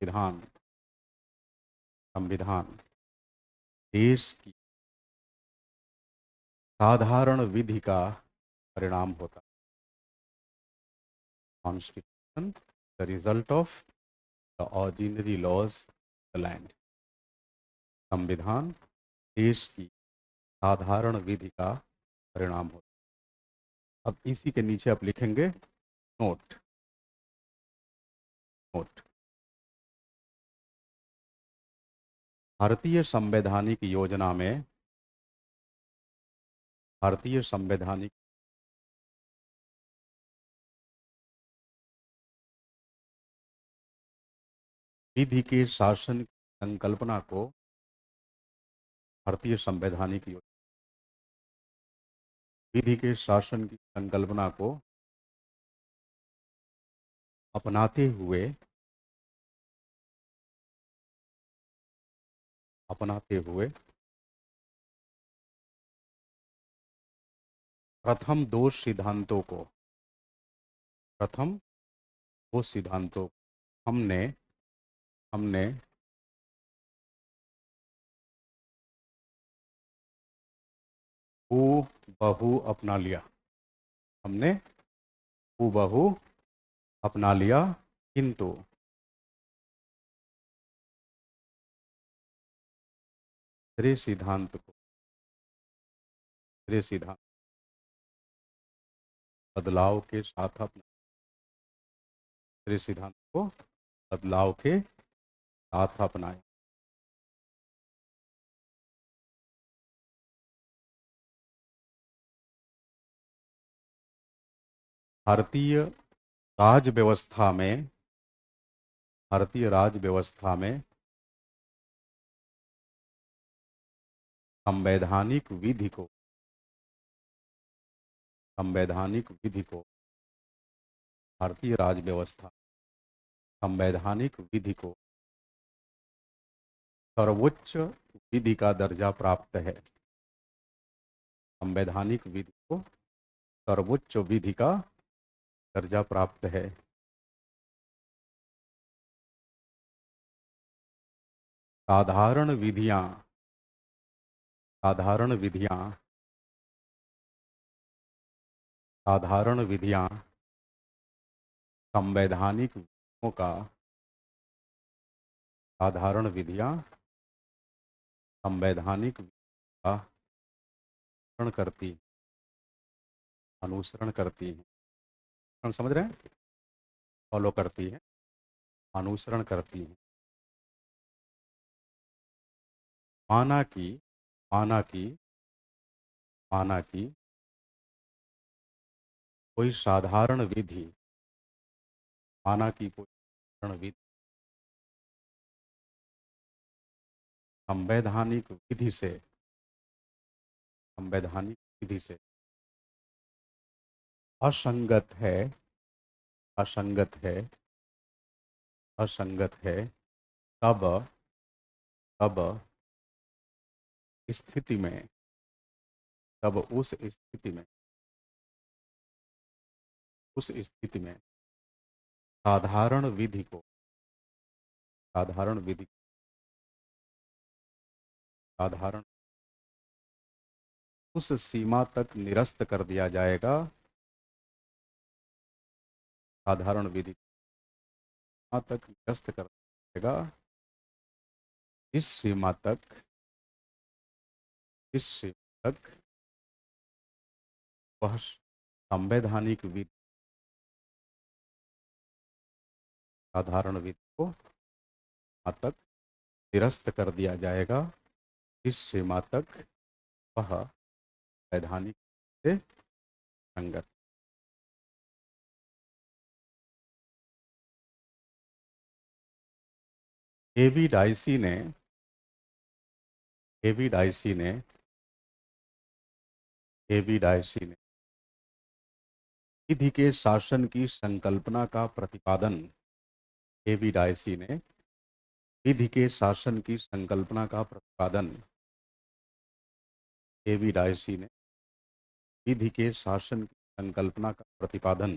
विधान, संविधान देश की साधारण विधि का परिणाम होता है। Constitution the result of the ordinary laws the land. संविधान देश की साधारण विधि का परिणाम होता है। अब इसी के नीचे आप लिखेंगे नोट, नोट, भारतीय संवैधानिक योजना में, भारतीय संवैधानिक विधि के शासन की संकल्पना को, भारतीय संवैधानिक विधि के शासन की संकल्पना को अपनाते हुए, अपनाते हुए प्रथम दो सिद्धांतों को, प्रथम दो सिद्धांतों हमने, हमने हूबहू अपना लिया, हमने हूबहू अपना लिया, किंतु तीसरे सिद्धांत को, तीसरे सिद्धांत बदलाव के साथ अपना, तीसरे सिद्धांत को बदलाव के साथ अपनाएं। भारतीय राज व्यवस्था में, भारतीय राज व्यवस्था में संवैधानिक विधि को, संवैधानिक विधि को, भारतीय राज व्यवस्था संवैधानिक विधि को सर्वोच्च विधि का दर्जा प्राप्त है। संवैधानिक विधि को सर्वोच्च विधि का दर्जा प्राप्त है। साधारण विधियां, साधारण विधियां, साधारण विधियां संवैधानिक विधियों का, साधारण विधियां संवैधानिक विधियों का अनुसरण करती, अनुसरण करती हैं। हम समझ रहे हैं, फॉलो करती है, अनुसरण करती है। माना कि, माना कि, माना कि कोई साधारण विधि, माना कि कोई साधारण विधि संवैधानिक विधि से, संवैधानिक विधि से असंगत है, असंगत है, असंगत है, तब, तब स्थिति में, तब उस स्थिति में, उस स्थिति में साधारण विधि को, साधारण विधि, साधारण उस सीमा तक निरस्त कर दिया जाएगा, साधारण विधि सीमा तक निरस्त कर दिया जाएगा, इस सीमा तक, इस सीमा तक वह संवैधानिक विधि, साधारण विधि को सीमा तक निरस्त कर दिया जाएगा, इस सीमा तक वह वैधानिक से संगत। एवी डाइसी ने, एवी डाइसी ने, एवी डाइसी ने विधि के शासन की संकल्पना का प्रतिपादन, एवी डाइसी ने विधि के शासन की संकल्पना का प्रतिपादन, एवी डाइसी ने विधि के शासन की संकल्पना का प्रतिपादन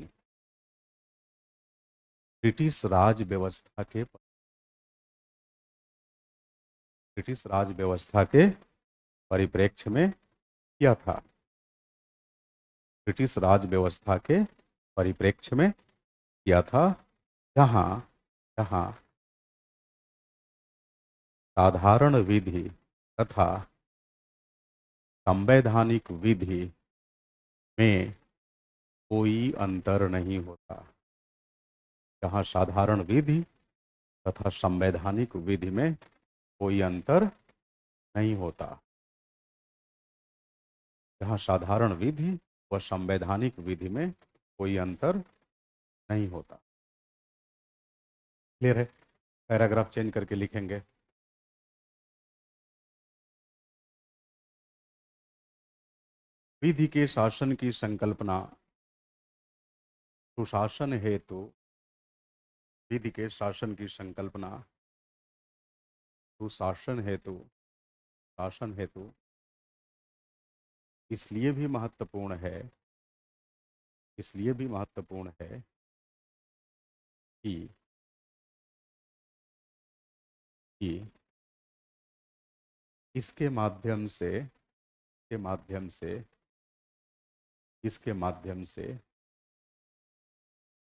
ब्रिटिश राज व्यवस्था के, ब्रिटिश राज व्यवस्था के परिप्रेक्ष्य में किया था, ब्रिटिश राज व्यवस्था के परिप्रेक्ष्य में किया था, जहां, जहां साधारण विधि तथा संवैधानिक विधि में कोई अंतर नहीं होता, जहां साधारण विधि तथा संवैधानिक विधि में कोई अंतर नहीं होता, जहां साधारण विधि व संवैधानिक विधि में कोई अंतर नहीं होता। क्लियर है? पैराग्राफ चेंज करके लिखेंगे। विधि के शासन की संकल्पना सुशासन हेतु, विधि के शासन की संकल्पना सुशासन हेतु, शासन हेतु इसलिए भी महत्वपूर्ण है, इसलिए भी महत्वपूर्ण है कि, कि इसके माध्यम से, के माध्यम से, इसके माध्यम से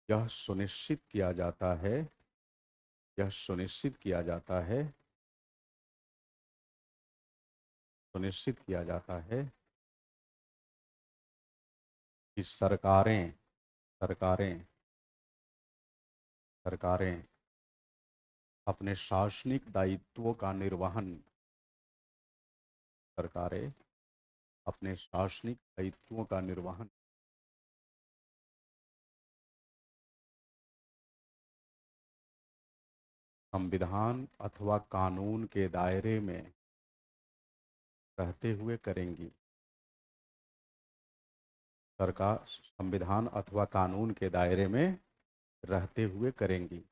यह सुनिश्चित किया जाता है, यह सुनिश्चित किया जाता है सुनिश्चित किया जाता है कि सरकारें सरकारें सरकारें अपने शासनिक दायित्वों का निर्वहन सरकारें अपने शासनिक दायित्वों का निर्वहन संविधान अथवा कानून के दायरे में रहते हुए करेंगी। सरकार संविधान अथवा कानून के दायरे में रहते हुए करेंगी।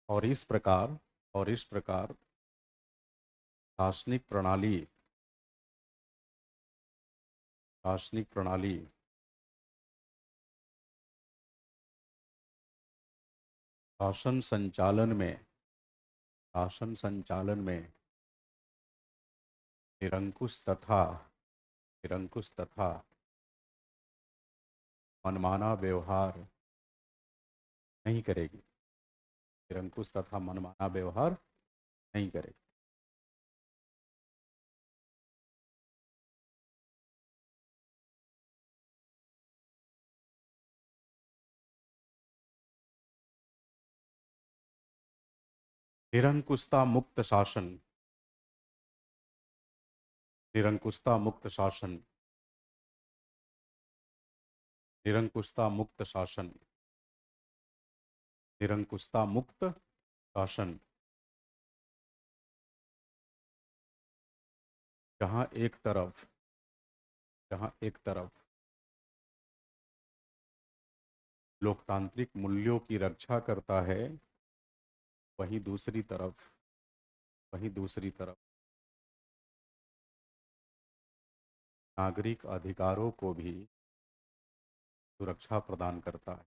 और इस प्रकार शासनिक प्रणाली शासनिक प्रणाली शासन संचालन में शासन संचालन में निरंकुश तथा मनमाना व्यवहार नहीं करेगी। निरंकुश तथा मनमाना व्यवहार नहीं करेगी। निरंकुशता मुक्त शासन निरंकुशता मुक्त शासन निरंकुशता मुक्त शासन निरंकुशता मुक्त शासन जहां एक तरफ जहां एक तरफ लोकतांत्रिक मूल्यों की रक्षा करता है, वहीं दूसरी तरफ नागरिक अधिकारों को भी सुरक्षा प्रदान करता है।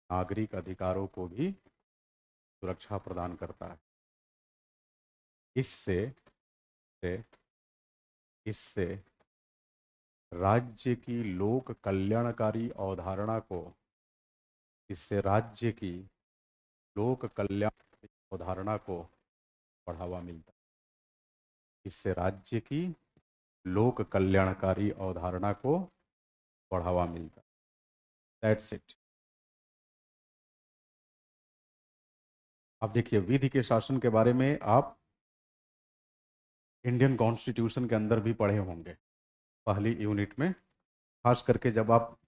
नागरिक अधिकारों को भी सुरक्षा प्रदान करता है। इससे से, इससे राज्य की लोक कल्याणकारी अवधारणा को इससे राज्य की लोक कल्याणकारी अवधारणा को बढ़ावा मिलता है। इससे राज्य की लोक कल्याणकारी अवधारणा को बढ़ावा मिलता है। That's it. अब देखिए, विधि के शासन के बारे में आप इंडियन कॉन्स्टिट्यूशन के अंदर भी पढ़े होंगे पहली यूनिट में। खास करके जब आप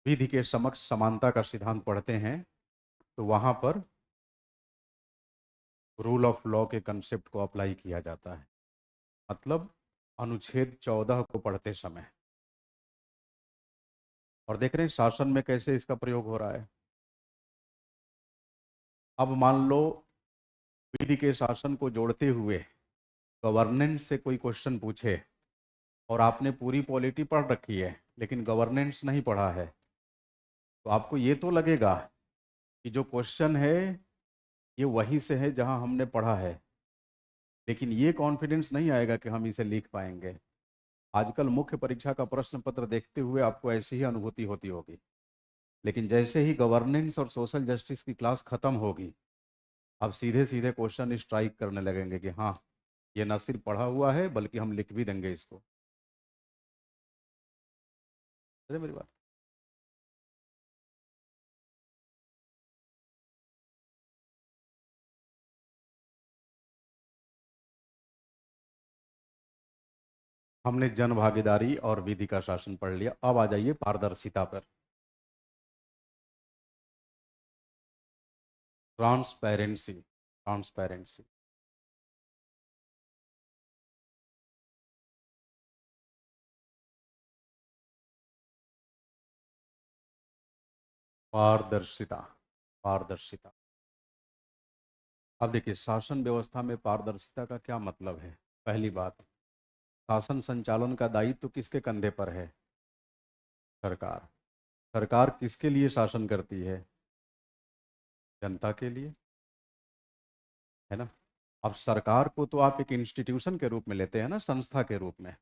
विधि के समक्ष समानता का सिद्धांत पढ़ते हैं तो वहां पर रूल ऑफ लॉ के कंसेप्ट को अप्लाई किया जाता है। मतलब अनुच्छेद 14 को पढ़ते समय। और देख रहे हैं शासन में कैसे इसका प्रयोग हो रहा है। अब मान लो विधि के शासन को जोड़ते हुए गवर्नेंस से कोई क्वेश्चन पूछे और आपने पूरी पॉलिटी पढ़ रखी है लेकिन गवर्नेंस नहीं पढ़ा है, तो आपको ये तो लगेगा कि जो क्वेश्चन है ये वहीं से है जहां हमने पढ़ा है, लेकिन ये कॉन्फिडेंस नहीं आएगा कि हम इसे लिख पाएंगे। आजकल मुख्य परीक्षा का प्रश्न पत्र देखते हुए आपको ऐसी ही अनुभूति होती होगी, लेकिन जैसे ही गवर्नेंस और सोशल जस्टिस की क्लास खत्म होगी, अब सीधे सीधे क्वेश्चन स्ट्राइक करने लगेंगे कि हाँ, ये न सिर्फ पढ़ा हुआ है बल्कि हम लिख भी देंगे इसको। समझे मेरी बात। हमने जन भागीदारी और विधि का शासन पढ़ लिया। अब आ जाइए पारदर्शिता पर। ट्रांसपेरेंसी ट्रांसपेरेंसी पारदर्शिता पारदर्शिता। अब देखिए, शासन व्यवस्था में पारदर्शिता का क्या मतलब है। पहली बात, शासन संचालन का दायित्व किसके कंधे पर है। सरकार। सरकार किसके लिए शासन करती है। जनता के लिए, है ना। अब सरकार को तो आप एक इंस्टीट्यूशन के रूप में लेते हैं ना, संस्था के रूप में।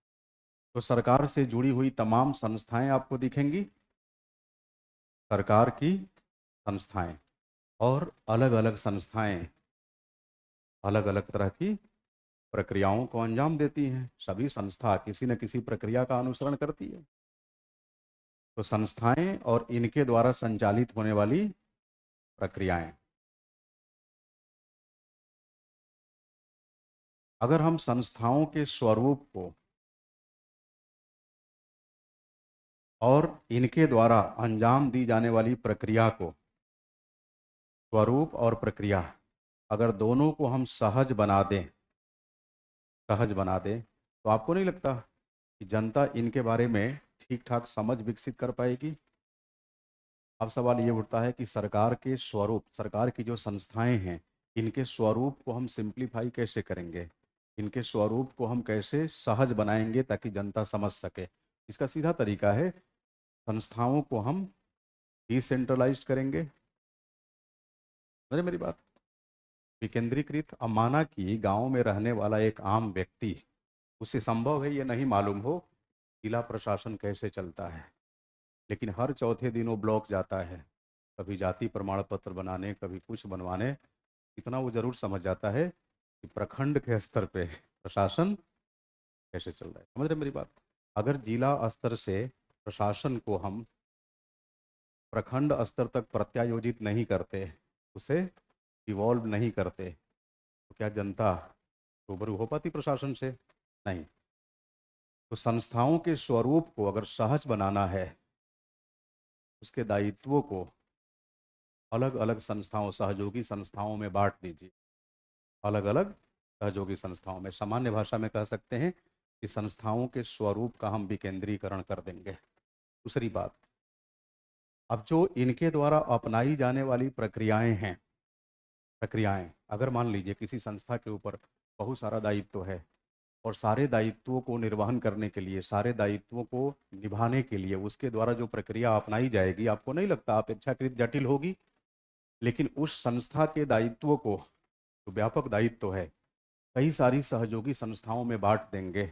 तो सरकार से जुड़ी हुई तमाम संस्थाएं आपको दिखेंगी, सरकार की संस्थाएं, और अलग अलग संस्थाएं अलग अलग तरह की प्रक्रियाओं को अंजाम देती हैं। सभी संस्था किसी न किसी प्रक्रिया का अनुसरण करती है। तो संस्थाएं और इनके द्वारा संचालित होने वाली प्रक्रियाएं, अगर हम संस्थाओं के स्वरूप को और इनके द्वारा अंजाम दी जाने वाली प्रक्रिया को, स्वरूप और प्रक्रिया, अगर दोनों को हम सहज बना दें, तो आपको नहीं लगता कि जनता इनके बारे में ठीक ठाक समझ विकसित कर पाएगी? अब सवाल ये उठता है कि सरकार के स्वरूप, सरकार की जो संस्थाएं हैं, इनके स्वरूप को हम सिंप्लीफाई कैसे करेंगे, इनके स्वरूप को हम कैसे सहज बनाएंगे ताकि जनता समझ सके? इसका सीधा तरीका है, संस्थाओं को हम डिसेंट्रलाइज करेंगे। समझे मेरी बात? विकेंद्रीकृत। अब माना कि गांव में रहने वाला एक आम व्यक्ति, उसे संभव है ये नहीं मालूम हो जिला प्रशासन कैसे चलता है, लेकिन हर चौथे दिन वो ब्लॉक जाता है, कभी जाति प्रमाण पत्र बनाने, कभी कुछ बनवाने। इतना वो जरूर समझ जाता है कि प्रखंड के स्तर पे प्रशासन कैसे चल रहा है। समझ रहे मेरी बात? अगर जिला स्तर से प्रशासन को हम प्रखंड स्तर तक प्रत्यायोजित नहीं करते, उसे इवॉल्व नहीं करते, तो क्या जनता रूबरू हो पाती प्रशासन से? नहीं। तो संस्थाओं के स्वरूप को अगर सहज बनाना है, उसके दायित्वों को अलग अलग संस्थाओं, सहयोगी संस्थाओं में बांट दीजिए। अलग अलग सहयोगी संस्थाओं में, सामान्य भाषा में कह सकते हैं कि संस्थाओं के स्वरूप का हम विकेंद्रीकरण कर देंगे। दूसरी बात, अब जो इनके द्वारा अपनाई जाने वाली प्रक्रियाएं, अगर मान लीजिए किसी संस्था के ऊपर बहुत सारा दायित्व है, और सारे दायित्वों को निर्वहन करने के लिए, सारे दायित्वों को निभाने के लिए उसके द्वारा जो प्रक्रिया अपनाई जाएगी, आपको नहीं लगता अपेक्षाकृत जटिल होगी? लेकिन उस संस्था के दायित्वों को, जो व्यापक दायित्व है, कई सारी सहयोगी संस्थाओं में बांट देंगे,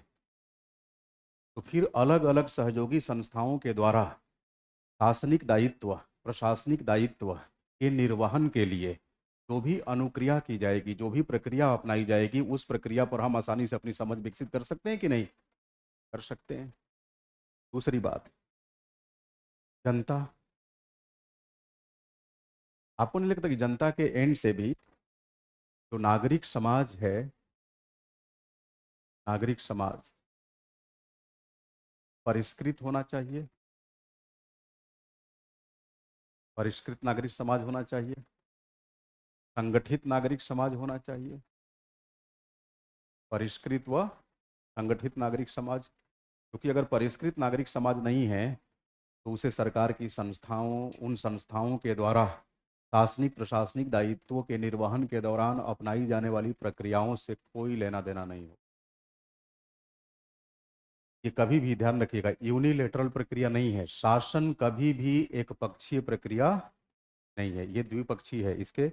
तो फिर अलग अलग सहयोगी संस्थाओं के द्वारा शासनिक दायित्व, प्रशासनिक दायित्व के निर्वहन के लिए जो भी अनुक्रिया की जाएगी, जो भी प्रक्रिया अपनाई जाएगी, उस प्रक्रिया पर हम आसानी से अपनी समझ विकसित कर सकते हैं कि नहीं? कर सकते हैं। दूसरी बात, जनता, आपको नहीं लगता कि जनता के एंड से भी जो नागरिक समाज है, नागरिक समाज परिष्कृत होना चाहिए? परिष्कृत नागरिक समाज होना चाहिए, संगठित नागरिक समाज होना चाहिए। परिष्कृत व संगठित नागरिक समाज, क्योंकि अगर परिष्कृत नागरिक समाज नहीं है, तो उसे सरकार की संस्थाओं, उन संस्थाओं के द्वारा शासनिक प्रशासनिक दायित्वों के निर्वहन के दौरान अपनाई जाने वाली प्रक्रियाओं से कोई लेना देना नहीं हो। ये कभी भी ध्यान रखिएगा, यूनिलेटरल प्रक्रिया नहीं है। शासन कभी भी एक पक्षीय प्रक्रिया नहीं है, ये द्विपक्षीय है। इसके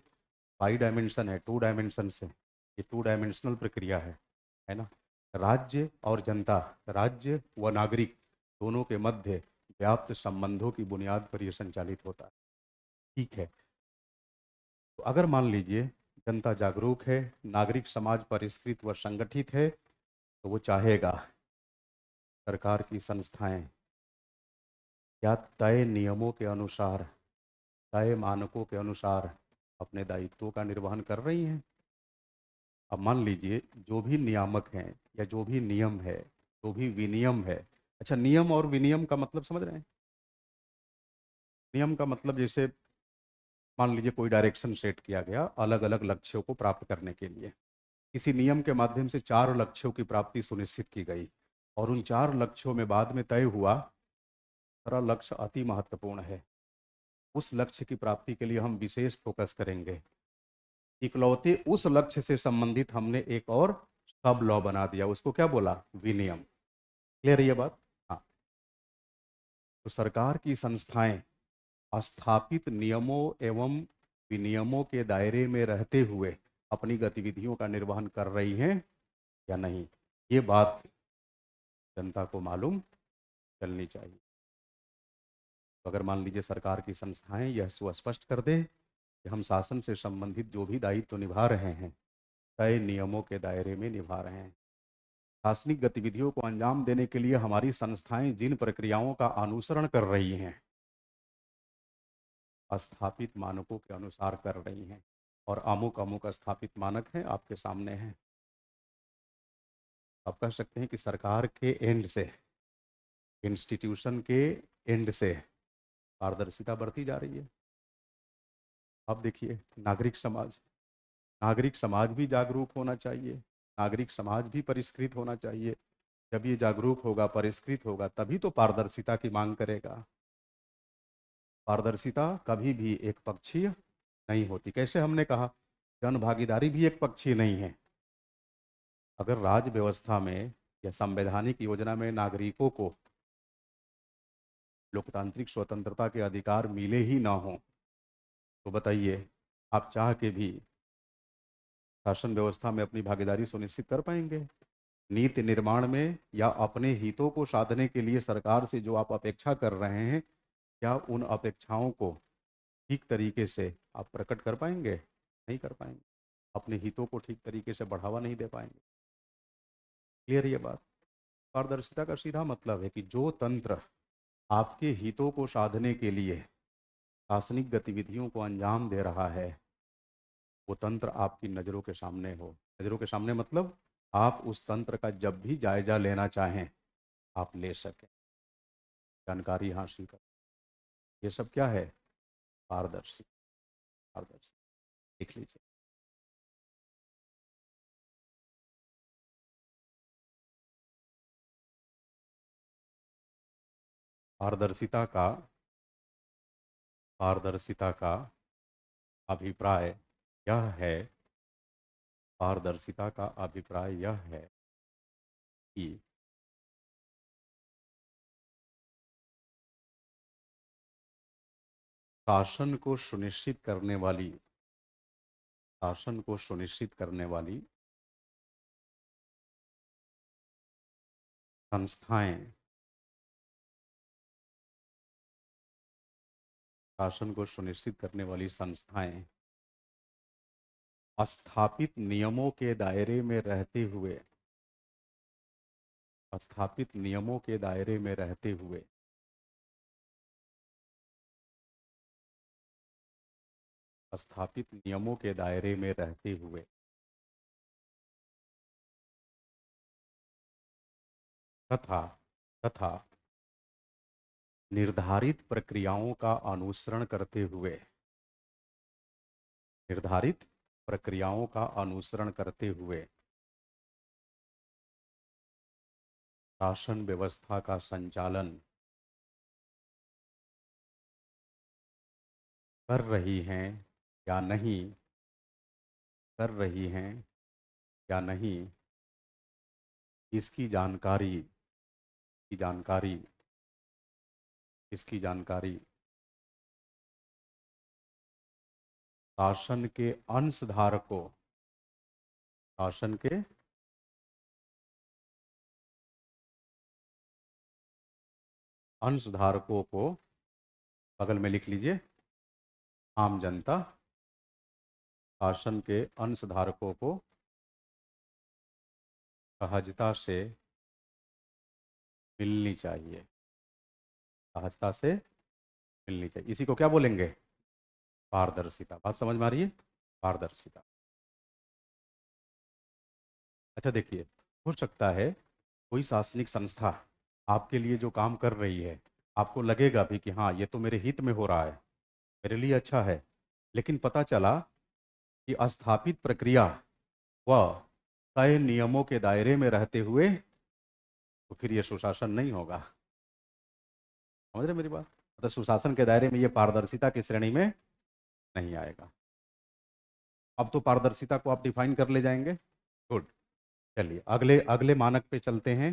बाई डायमेंशन है, 2 डायमेंशन से, ये 2 डायमेंशनल प्रक्रिया है ना? राज्य और जनता, राज्य व नागरिक दोनों के मध्य व्याप्त संबंधों की बुनियाद पर यह संचालित होता है। ठीक है, तो अगर मान लीजिए जनता जागरूक है, नागरिक समाज परिष्कृत व संगठित है, तो वो चाहेगा सरकार की संस्थाएं क्या तय नियमों के अनुसार, तय मानकों के अनुसार अपने दायित्वों का निर्वहन कर रही हैं। अब मान लीजिए जो भी नियामक हैं, या जो भी नियम है, जो भी विनियम है, अच्छा, नियम और विनियम का मतलब समझ रहे हैं? नियम का मतलब जैसे मान लीजिए कोई डायरेक्शन सेट किया गया अलग अलग लक्ष्यों को प्राप्त करने के लिए, किसी नियम के माध्यम से 4 लक्ष्यों की प्राप्ति सुनिश्चित की गई, और उन 4 लक्ष्यों में बाद में तय हुआ, हमारा लक्ष्य अति महत्वपूर्ण है, उस लक्ष्य की प्राप्ति के लिए हम विशेष फोकस करेंगे, इकलौते उस लक्ष्य से संबंधित हमने एक और सब लॉ बना दिया, उसको क्या बोला? विनियम। क्लियर है ये बात? हाँ। तो सरकार की संस्थाएं स्थापित नियमों एवं विनियमों के दायरे में रहते हुए अपनी गतिविधियों का निर्वहन कर रही हैं या नहीं? ये बात जनता को मालूम चलनी चाहिए। तो अगर मान लीजिए सरकार की संस्थाएं यह सुस्पष्ट कर दे कि हम शासन से संबंधित जो भी दायित्व तो निभा रहे हैं तय नियमों के दायरे में निभा रहे हैं। शासनिक गतिविधियों को अंजाम देने के लिए हमारी संस्थाएं जिन प्रक्रियाओं का अनुसरण कर रही हैं स्थापित मानकों के अनुसार कर रही हैं, और अमुक अमुक स्थापित मानक हैं आपके सामने हैं। आप कह सकते हैं कि सरकार के एंड से, इंस्टीट्यूशन के एंड से पारदर्शिता बढ़ती जा रही है। अब देखिए नागरिक समाज भी जागरूक होना चाहिए, नागरिक समाज भी परिष्कृत होना चाहिए। जब ये जागरूक होगा, परिष्कृत होगा, तभी तो पारदर्शिता की मांग करेगा। पारदर्शिता कभी भी एक पक्षीय नहीं होती। कैसे हमने कहा, जन भागीदारी भी एक पक्षीय नहीं है। अगर राज्य व्यवस्था में या संवैधानिक योजना में नागरिकों को लोकतांत्रिक स्वतंत्रता के अधिकार मिले ही ना हो, तो बताइए आप चाह के भी शासन व्यवस्था में अपनी भागीदारी सुनिश्चित कर पाएंगे? नीति निर्माण में या अपने हितों को साधने के लिए सरकार से जो आप अपेक्षा कर रहे हैं, क्या उन अपेक्षाओं को ठीक तरीके से आप प्रकट कर पाएंगे? नहीं कर पाएंगे। अपने हितों को ठीक तरीके से बढ़ावा नहीं दे पाएंगे। क्लियर ये बात? पारदर्शिता का सीधा मतलब है कि जो तंत्र आपके हितों को साधने के लिए शासनिक गतिविधियों को अंजाम दे रहा है, वो तंत्र आपकी नज़रों के सामने हो। नज़रों के सामने मतलब आप उस तंत्र का जब भी जायजा लेना चाहें आप ले सकें, जानकारी हासिल कर। ये सब क्या है? पारदर्शी। पारदर्शी लिख लीजिए। पारदर्शिता का पारदर्शिता का अभिप्राय यह है, पारदर्शिता का अभिप्राय यह है कि शासन को सुनिश्चित करने वाली शासन को सुनिश्चित करने वाली संस्थाएं शासन को सुनिश्चित करने वाली संस्थाएं स्थापित नियमों के दायरे में रहते हुए स्थापित नियमों के दायरे में रहते हुए स्थापित नियमों के दायरे में रहते हुए तथा तथा निर्धारित प्रक्रियाओं का अनुसरण करते हुए निर्धारित प्रक्रियाओं का अनुसरण करते हुए शासन व्यवस्था का संचालन कर रही हैं या नहीं कर रही हैं या नहीं, इसकी जानकारी की जानकारी इसकी जानकारी शासन के अंशधारकों शासन के अंशधारकों को, बगल में लिख लीजिए, आम जनता, शासन के अंशधारकों को सहजता से मिलनी चाहिए। सहजता से मिलनी चाहिए। इसी को क्या बोलेंगे? पारदर्शिता। बात समझ में आ रही है? पारदर्शिता। अच्छा देखिए, हो सकता है कोई शासनिक संस्था आपके लिए जो काम कर रही है आपको लगेगा भी कि हाँ ये तो मेरे हित में हो रहा है, मेरे लिए अच्छा है, लेकिन पता चला कि स्थापित प्रक्रिया व तय नियमों के दायरे में रहते हुए, तो फिर ये सुशासन नहीं होगा। समझ रहे मेरी बात? मतलब सुशासन के दायरे में ये पारदर्शिता की श्रेणी में नहीं आएगा। अब तो पारदर्शिता को आप डिफाइन कर ले जाएंगे। गुड। चलिए अगले अगले मानक पे चलते हैं।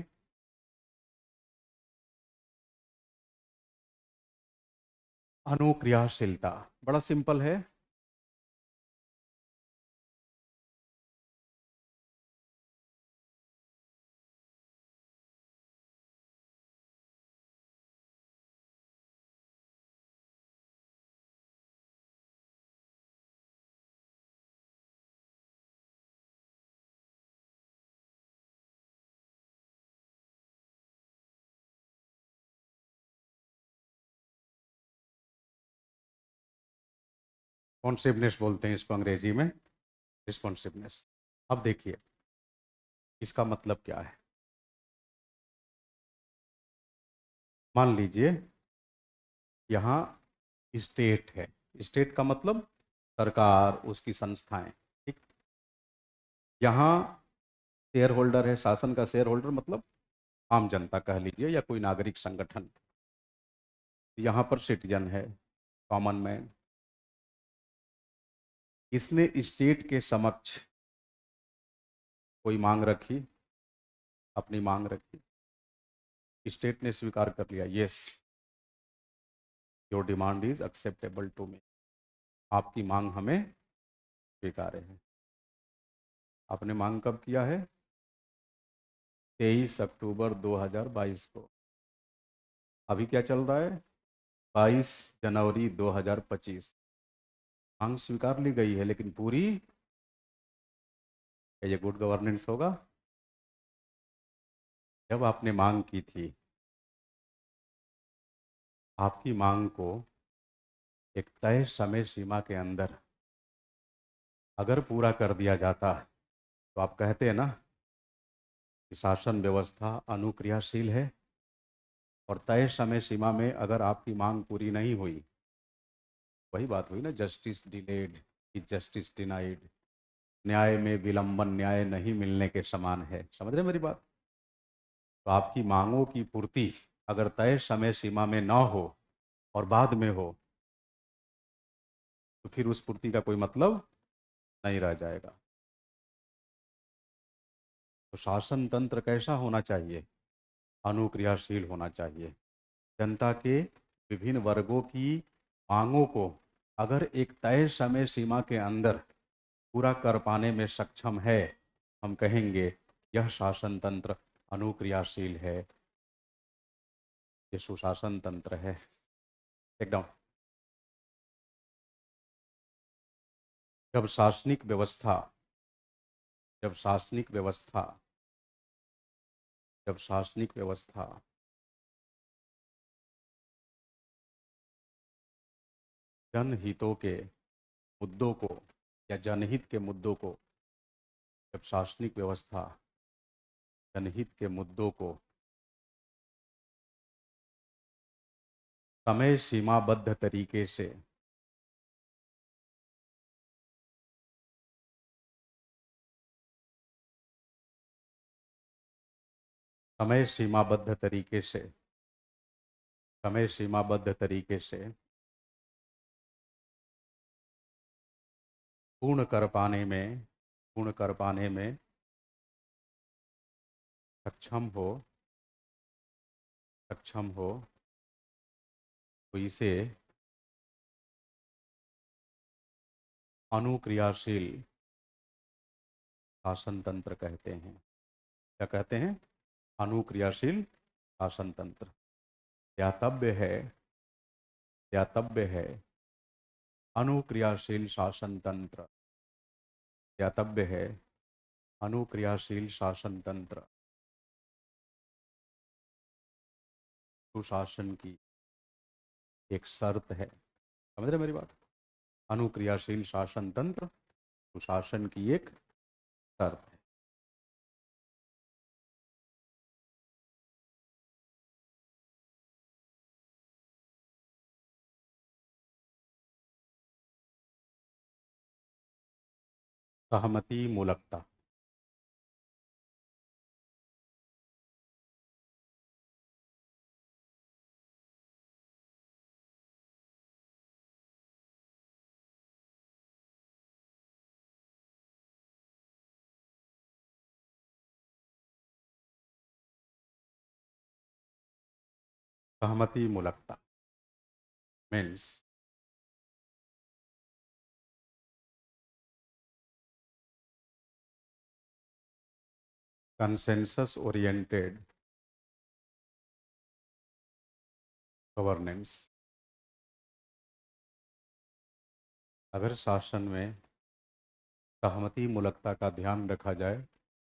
अनुक्रियाशीलता। बड़ा सिंपल है। रिस्पॉन्सिवनेस बोलते हैं इसको अंग्रेजी में, रिस्पॉन्सिवनेस। अब देखिए इसका मतलब क्या है। मान लीजिए यहाँ स्टेट है, स्टेट का मतलब सरकार, उसकी संस्थाएं, ठीक। यहाँ शेयर होल्डर है, शासन का शेयर होल्डर मतलब आम जनता कह लीजिए या कोई नागरिक संगठन। यहाँ पर सिटीजन है, कॉमन मैन। इसने स्टेट के समक्ष कोई मांग रखी, अपनी मांग रखी, स्टेट ने स्वीकार कर लिया, yes your demand is acceptable to me, आपकी मांग हमें स्वीकार है। आपने मांग कब किया है? 23 अक्टूबर 2022 को। अभी क्या चल रहा है? 22 जनवरी 2025। मांग स्वीकार ली गई है लेकिन पूरी, क्या ये गुड गवर्नेंस होगा? जब आपने मांग की थी, आपकी मांग को एक तय समय सीमा के अंदर अगर पूरा कर दिया जाता तो आप कहते हैं ना कि शासन व्यवस्था अनुक्रियाशील है, और तय समय सीमा में अगर आपकी मांग पूरी नहीं हुई, वही बात हुई ना, justice delayed is justice denied, न्याय में विलंबन न्याय नहीं मिलने के समान है। समझ रहे मेरी बात? तो आपकी मांगों की पूर्ति अगर तय समय सीमा में ना हो और बाद में हो, तो फिर उस पूर्ति का कोई मतलब नहीं रह जाएगा। तो शासन तंत्र कैसा होना चाहिए? अनुक्रियाशील होना चाहिए। जनता के विभिन्न वर्गों की मांगों को अगर एक तय समय सीमा के अंदर पूरा कर पाने में सक्षम है, हम कहेंगे यह शासन तंत्र अनुक्रियाशील है, ये सुशासन तंत्र है। एकदम। जब शासनिक व्यवस्था जब शासनिक व्यवस्था जब शासनिक व्यवस्था जनहितों के मुद्दों को या जनहित के मुद्दों को जब शासनिक व्यवस्था जनहित के मुद्दों को समय सीमाबद्ध तरीके से समय सीमाबद्ध तरीके से समय सीमाबद्ध तरीके से पूर्ण कर पाने में पूर्ण कर पाने में सक्षम हो सक्षम हो तो इसे अनुक्रियाशील शासन तंत्र कहते हैं। क्या कहते हैं? अनुक्रियाशील शासन तंत्र। ध्यातव्य है ध्यातव्य है अनुक्रियाशील शासन तंत्र। ध्यातव्य है अनुक्रियाशील शासन तंत्र सुशासन की एक शर्त है। समझ रहे मेरी बात? अनुक्रियाशील शासन तंत्र सुशासन की एक शर्त है। सहमति मूलकता। सहमति मूलकता मीन्स कंसेंसस ओरिएंटेड गवर्नेंस। अगर शासन में सहमति मूलकता का ध्यान रखा जाए,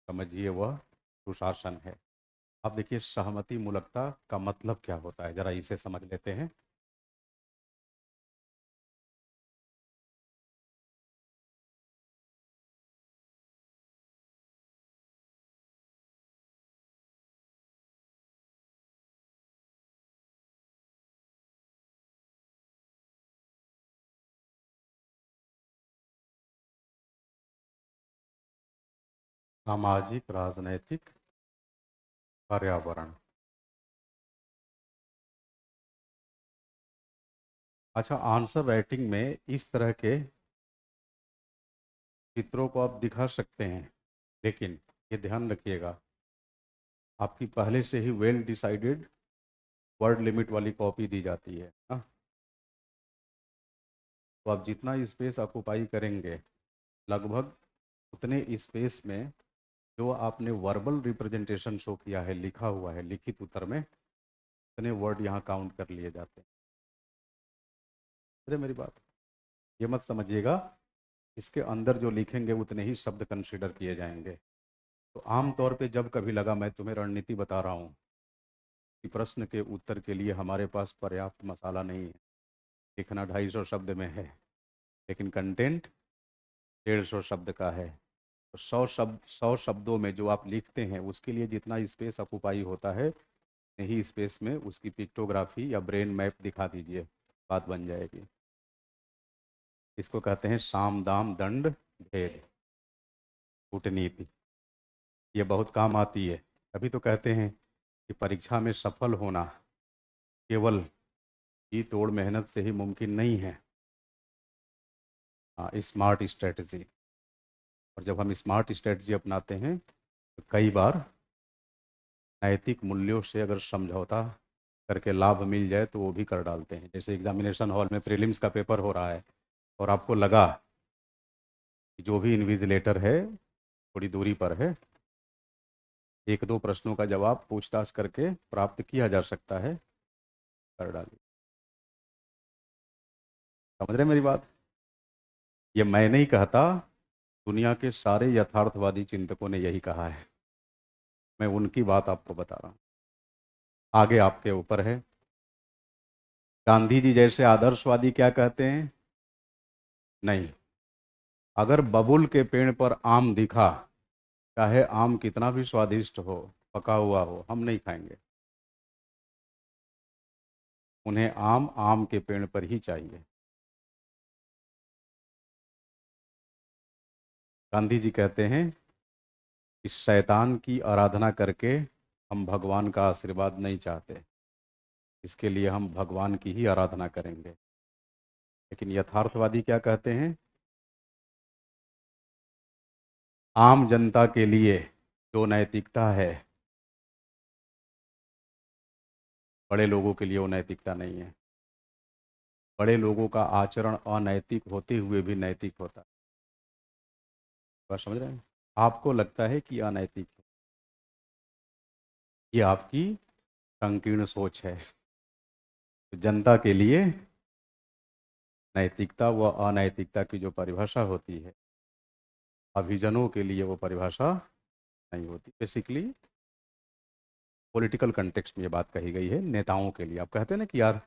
समझिए वह सुशासन है। अब देखिए सहमति मूलकता का मतलब क्या होता है, जरा इसे समझ लेते हैं। सामाजिक राजनैतिक पर्यावरण। अच्छा, आंसर राइटिंग में इस तरह के चित्रों को आप दिखा सकते हैं, लेकिन ये ध्यान रखिएगा, आपकी पहले से ही वेल डिसाइडेड वर्ड लिमिट वाली कॉपी दी जाती है ना। तो आप जितना स्पेस ऑक्युपाई करेंगे, लगभग उतने स्पेस में जो आपने वर्बल रिप्रेजेंटेशन शो किया है, लिखा हुआ है लिखित उत्तर में, उतने वर्ड यहाँ काउंट कर लिए जाते हैं। अरे मेरी बात, ये मत समझिएगा इसके अंदर जो लिखेंगे उतने ही शब्द कंसिडर किए जाएंगे। तो आमतौर पे जब कभी लगा, मैं तुम्हें रणनीति बता रहा हूँ कि प्रश्न के उत्तर के लिए हमारे पास पर्याप्त मसाला नहीं है, लिखना 250 शब्द में है लेकिन कंटेंट 150 शब्द का है, तो 100 शब्दों में जो आप लिखते हैं उसके लिए जितना स्पेस ऑक्युपाई होता है, नहीं स्पेस में उसकी पिक्टोग्राफी या ब्रेन मैप दिखा दीजिए, बात बन जाएगी। इसको कहते हैं साम दाम दंड भेद कूटनीति। ये बहुत काम आती है। अभी तो कहते हैं कि परीक्षा में सफल होना केवल की तोड़ मेहनत से ही मुमकिन नहीं है, स्मार्ट स्ट्रेटजी। और जब हम स्मार्ट स्ट्रेटजी अपनाते हैं तो कई बार नैतिक मूल्यों से अगर समझौता करके लाभ मिल जाए तो वो भी कर डालते हैं। जैसे एग्जामिनेशन हॉल में प्रीलिम्स का पेपर हो रहा है और आपको लगा कि जो भी इन्विजिलेटर है थोड़ी दूरी पर है, एक दो प्रश्नों का जवाब पूछताछ करके प्राप्त किया जा सकता है, कर डालिए। समझ रहे हैं मेरी बात? ये मैं नहीं कहता, दुनिया के सारे यथार्थवादी चिंतकों ने यही कहा है। मैं उनकी बात आपको बता रहा हूँ, आगे आपके ऊपर है। गांधी जी जैसे आदर्शवादी क्या कहते हैं? नहीं, अगर बबुल के पेड़ पर आम दिखा, चाहे आम कितना भी स्वादिष्ट हो, पका हुआ हो, हम नहीं खाएंगे। उन्हें आम आम के पेड़ पर ही चाहिए। गांधी जी कहते हैं कि शैतान की आराधना करके हम भगवान का आशीर्वाद नहीं चाहते, इसके लिए हम भगवान की ही आराधना करेंगे। लेकिन यथार्थवादी क्या कहते हैं? आम जनता के लिए जो नैतिकता है, बड़े लोगों के लिए वो नैतिकता नहीं है। बड़े लोगों का आचरण अनैतिक होते हुए भी नैतिक होता है। बात समझ रहे हैं? आपको लगता है कि अनैतिक है, ये आपकी संकीर्ण सोच है। तो जनता के लिए नैतिकता व अनैतिकता की जो परिभाषा होती है, अभिजनों के लिए वो परिभाषा नहीं होती। बेसिकली पॉलिटिकल कंटेक्स्ट में ये बात कही गई है, नेताओं के लिए। आप कहते हैं ना कि यार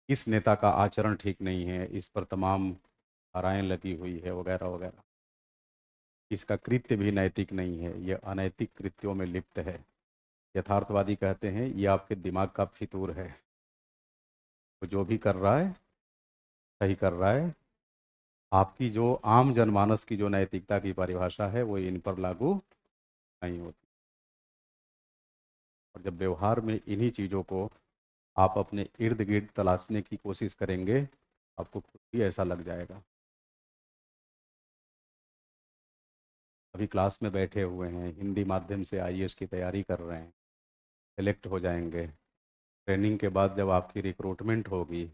इस नेता का आचरण ठीक नहीं है, इस पर तमाम धाराएं लगी हुई है, वगैरह वगैरह, इसका कृत्य भी नैतिक नहीं है, ये अनैतिक कृत्यों में लिप्त है। यथार्थवादी कहते हैं ये आपके दिमाग का फितूर है, वो जो भी कर रहा है सही कर रहा है। आपकी जो आम जनमानस की जो नैतिकता की परिभाषा है वो इन पर लागू नहीं होती। और जब व्यवहार में इन्हीं चीज़ों को आप अपने इर्द गिर्द तलाशने की कोशिश करेंगे, आपको खुद भी ऐसा लग जाएगा। अभी क्लास में बैठे हुए हैं, हिंदी माध्यम से आईएएस की तैयारी कर रहे हैं, सेलेक्ट हो जाएंगे। ट्रेनिंग के बाद जब आपकी रिक्रूटमेंट होगी,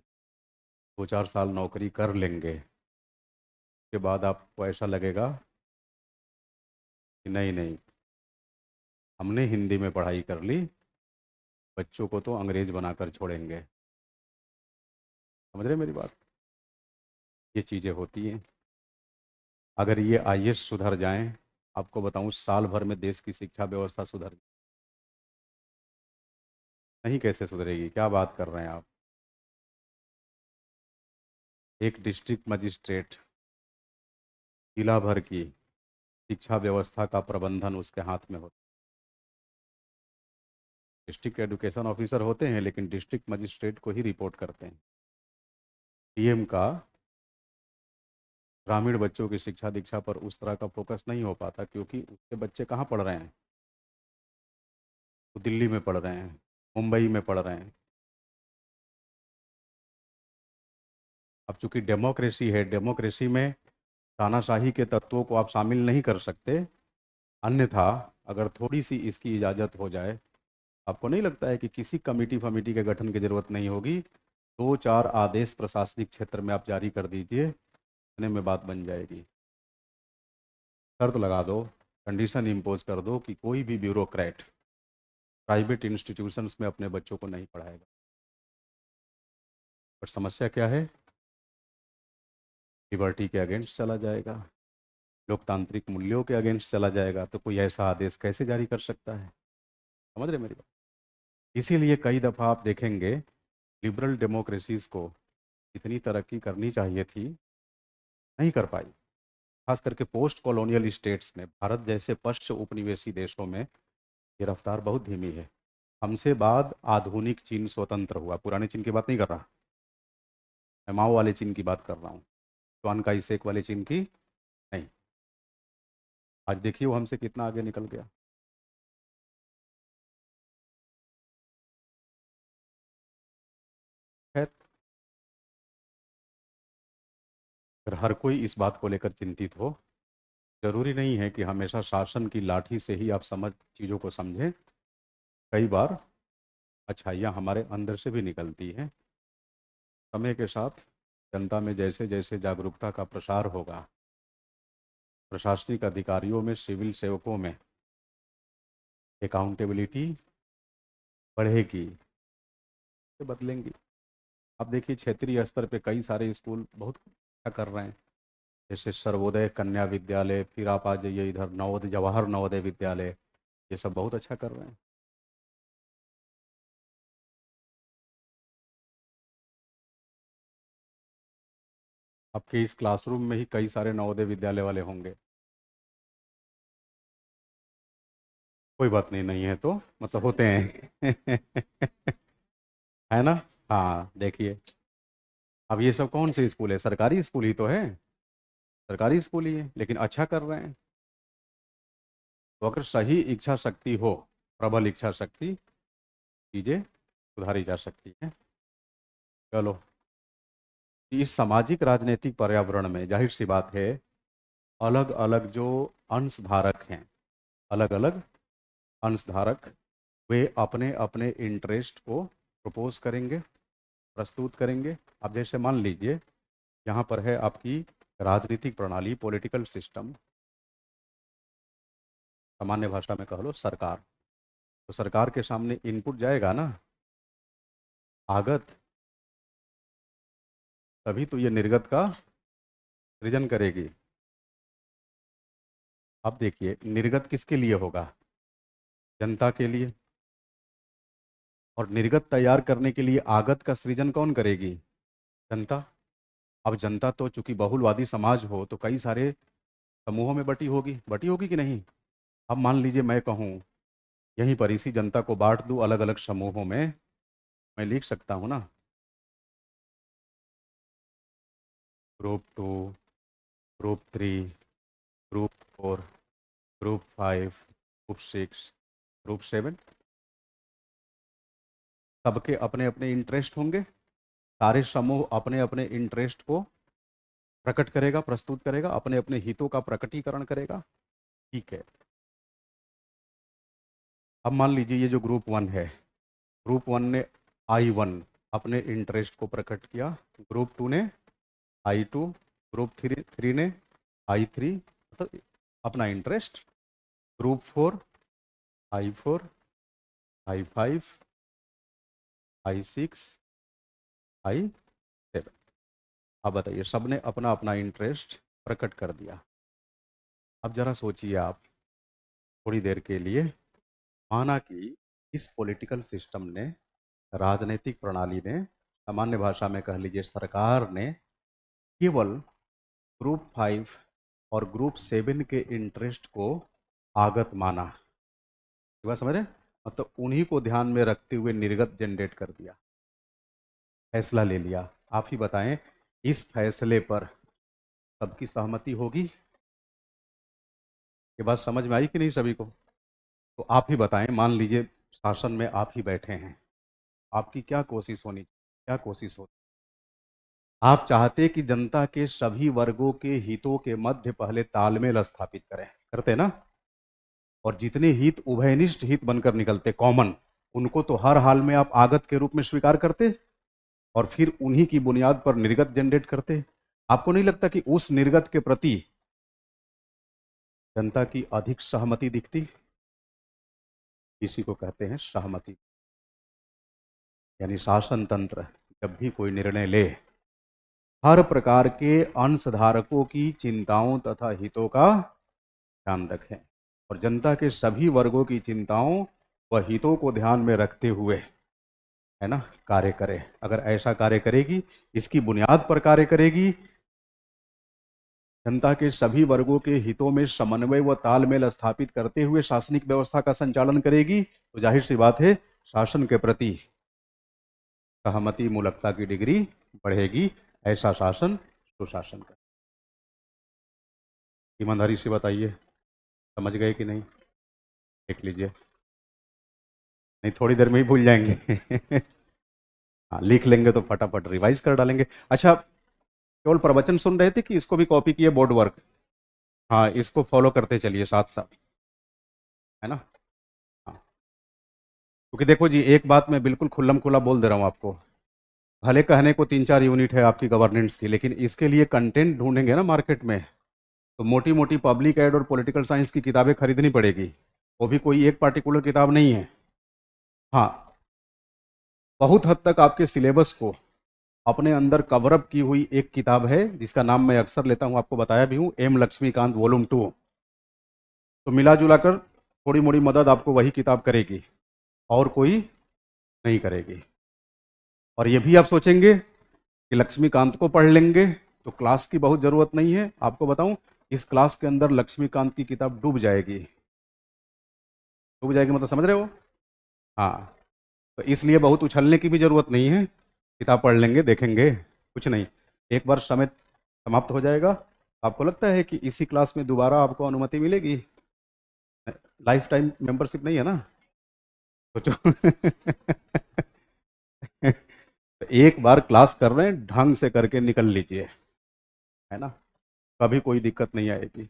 2-4 साल नौकरी कर लेंगे, उसके बाद आपको ऐसा लगेगा कि नहीं नहीं, हमने हिंदी में पढ़ाई कर ली, बच्चों को तो अंग्रेज बनाकर छोड़ेंगे। समझ रहे हैं मेरी बात? ये चीज़ें होती हैं। अगर ये आईएएस सुधर जाएं, आपको बताऊं साल भर में देश की शिक्षा व्यवस्था सुधर नहीं। कैसे सुधरेगी? क्या बात कर रहे हैं आप? एक डिस्ट्रिक्ट मजिस्ट्रेट जिला भर की शिक्षा व्यवस्था का प्रबंधन उसके हाथ में होता है। डिस्ट्रिक्ट एजुकेशन ऑफिसर होते हैं लेकिन डिस्ट्रिक्ट मजिस्ट्रेट को ही रिपोर्ट करते हैं। डीएम का ग्रामीण बच्चों की शिक्षा दीक्षा पर उस तरह का फोकस नहीं हो पाता, क्योंकि उसके बच्चे कहाँ पढ़ रहे हैं? वो दिल्ली में पढ़ रहे हैं, मुंबई में पढ़ रहे हैं। अब चूंकि डेमोक्रेसी है, डेमोक्रेसी में तानाशाही के तत्वों को आप शामिल नहीं कर सकते। अन्यथा अगर थोड़ी सी इसकी इजाज़त हो जाए, आपको नहीं लगता है कि किसी कमेटी फमिटी के गठन की जरूरत नहीं होगी? दो चार आदेश प्रशासनिक क्षेत्र में आप जारी कर दीजिए, इतने में बात बन जाएगी। शर्त लगा दो, कंडीशन इम्पोज कर दो कि कोई भी ब्यूरोक्रेट प्राइवेट इंस्टीट्यूशंस में अपने बच्चों को नहीं पढ़ाएगा। पर समस्या क्या है? लिबर्टी के अगेंस्ट चला जाएगा, लोकतांत्रिक मूल्यों के अगेंस्ट चला जाएगा, तो कोई ऐसा आदेश कैसे जारी कर सकता है? समझ रहे मेरी बात? इसीलिए कई दफ़ा आप देखेंगे लिबरल डेमोक्रेसीज को इतनी तरक्की करनी चाहिए थी, नहीं कर पाई। खास करके पोस्ट कॉलोनियल स्टेट्स में, भारत जैसे पश्च उपनिवेशी देशों में ये रफ्तार बहुत धीमी है। हमसे बाद आधुनिक चीन स्वतंत्र हुआ, पुराने चीन की बात नहीं कर रहा, मैं माओ वाले चीन की बात कर रहा हूँ, च्वान काई शेक वाले चीन की नहीं। आज देखिए वो हमसे कितना आगे निकल गया। खैर, अगर हर कोई इस बात को लेकर चिंतित हो, जरूरी नहीं है कि हमेशा शासन की लाठी से ही आप समझ चीज़ों को समझें। कई बार अच्छाइयाँ हमारे अंदर से भी निकलती हैं। समय के साथ जनता में जैसे जैसे जागरूकता का प्रसार होगा, प्रशासनिक अधिकारियों में, सिविल सेवकों में अकाउंटेबिलिटी बढ़ेगी, तो बदलेंगी। अब देखिए क्षेत्रीय स्तर पे कई सारे स्कूल बहुत अच्छा कर रहे हैं, जैसे सर्वोदय कन्या विद्यालय, फिर आप आ जाइए इधर नवोदय, जवाहर नवोदय विद्यालय, ये सब बहुत अच्छा कर रहे हैं। आपके इस क्लासरूम में ही कई सारे नवोदय विद्यालय वाले होंगे। कोई बात नहीं, नहीं है तो मतलब होते हैं। है ना? हाँ देखिए, अब ये सब कौन से स्कूल है? सरकारी स्कूल ही तो है, सरकारी स्कूल ही है, लेकिन अच्छा कर रहे हैं। तो अगर सही इच्छा शक्ति हो, प्रबल इच्छा शक्ति, चीज़ें सुधारी जा सकती हैं। चलो, इस सामाजिक राजनीतिक पर्यावरण में जाहिर सी बात है, अलग अलग जो अंशधारक हैं, अलग अलग अंशधारक, वे अपने अपने इंटरेस्ट को प्रपोज करेंगे, प्रस्तुत करेंगे। अब जैसे मान लीजिए यहाँ पर है आपकी राजनीतिक प्रणाली, पॉलिटिकल सिस्टम, सामान्य भाषा में कह लो सरकार। तो सरकार के सामने इनपुट जाएगा ना, आगत, तभी तो ये निर्गत का सृजन करेगी। अब देखिए निर्गत किसके लिए होगा? जनता के लिए। और निर्गत तैयार करने के लिए आगत का सृजन कौन करेगी? जनता। अब जनता तो चूंकि बहुलवादी समाज हो तो कई सारे समूहों में बटी होगी कि नहीं? अब मान लीजिए मैं कहूँ यहीं पर इसी जनता को बांट दूं अलग अलग समूहों में, मैं लिख सकता हूँ ना, group 2, group 3, group 4, group 5, group 6, group 7। सबके अपने अपने इंटरेस्ट होंगे, सारे समूह अपने अपने इंटरेस्ट को प्रकट करेगा, प्रस्तुत करेगा, अपने अपने हितों का प्रकटीकरण करेगा। ठीक है। अब मान लीजिए ये जो ग्रुप 1 है, ग्रुप 1 ने I1 अपने इंटरेस्ट को प्रकट किया, ग्रुप 2 ने I2, ग्रुप 3 ने I3, मतलब अपना interest, group 4 I4, I5, I6, I7। अब बताइए, सबने अपना अपना इंटरेस्ट प्रकट कर दिया। अब जरा सोचिए आप थोड़ी देर के लिए, माना कि इस पॉलिटिकल सिस्टम ने, राजनीतिक प्रणाली ने, सामान्य भाषा में कह लीजिए सरकार ने, केवल ग्रुप 5 और ग्रुप 7 के इंटरेस्ट को आगत माना। ये बात समझ रहे? मतलब उन्हीं को ध्यान में रखते हुए निर्गत जनरेट कर दिया, फैसला ले लिया। आप ही बताएं, इस फैसले पर सबकी सहमति होगी। ये बात समझ में आई कि नहीं सभी को? तो आप ही बताएं, मान लीजिए शासन में आप ही बैठे हैं, आपकी क्या कोशिश होनी, क्या कोशिश हो? आप चाहते कि जनता के सभी वर्गों के हितों के मध्य पहले तालमेल स्थापित करें, करते ना? और जितने हित उभयनिष्ठ हित बनकर निकलते कॉमन, उनको तो हर हाल में आप आगत के रूप में स्वीकार करते और फिर उन्हीं की बुनियाद पर निर्गत जनरेट करते। आपको नहीं लगता कि उस निर्गत के प्रति जनता की अधिक सहमति दिखती? इसी को कहते हैं सहमति। यानी शासन तंत्र जब भी कोई निर्णय ले, हर प्रकार के अंशधारकों की चिंताओं तथा हितों का ध्यान रखें और जनता के सभी वर्गों की चिंताओं व हितों को ध्यान में रखते हुए, है ना, कार्य करे। अगर ऐसा कार्य करेगी, इसकी बुनियाद पर कार्य करेगी, जनता के सभी वर्गों के हितों में समन्वय व तालमेल स्थापित करते हुए शासनिक व्यवस्था का संचालन करेगी, तो जाहिर सी बात है शासन के प्रति सहमति मूलकता की डिग्री बढ़ेगी। ऐसा शासन सुशासन का। ईमानदारी से बताइए, समझ गए कि नहीं? देख लीजिए, नहीं थोड़ी देर में ही भूल जाएंगे। हाँ, लिख लेंगे तो फटाफट रिवाइज कर डालेंगे। अच्छा, केवल प्रवचन सुन रहे थे कि इसको भी कॉपी किए बोर्ड वर्क? हाँ, इसको फॉलो करते चलिए साथ साथ, है ना? हाँ, क्योंकि देखो जी, एक बात मैं बिल्कुल खुल्लम खुला बोल दे रहा हूँ आपको। भले कहने को 3-4 यूनिट है आपकी गवर्नेंस की, लेकिन इसके लिए कंटेंट ढूंढेंगे ना मार्केट में, तो मोटी मोटी पब्लिक एड और पॉलिटिकल साइंस की किताबें खरीदनी पड़ेगी। वो भी कोई एक पार्टिकुलर किताब नहीं है। हाँ, बहुत हद तक आपके सिलेबस को अपने अंदर कवरअप की हुई एक किताब है, जिसका नाम मैं अक्सर लेता हूं, आपको बताया भी हूं, एम लक्ष्मीकांत वॉल्यूम 2। तो मिला जुला कर थोड़ी मोड़ी मदद आपको वही किताब करेगी, और कोई नहीं करेगी। और ये भी आप सोचेंगे कि लक्ष्मीकांत को पढ़ लेंगे तो क्लास की बहुत ज़रूरत नहीं है। आपको बताऊं, इस क्लास के अंदर लक्ष्मीकांत की किताब डूब जाएगी। डूब जाएगी मतलब समझ रहे हो? हाँ, तो इसलिए बहुत उछलने की भी ज़रूरत नहीं है। किताब पढ़ लेंगे, देखेंगे, कुछ नहीं। एक बार समय समाप्त हो जाएगा, आपको लगता है कि इसी क्लास में दोबारा आपको अनुमति मिलेगी? लाइफ टाइम मेंबरशिप नहीं है ना? सोचो। तो एक बार क्लास कर रहे हैं, ढंग से करके निकल लीजिए, है ना? कभी कोई दिक्कत नहीं आएगी।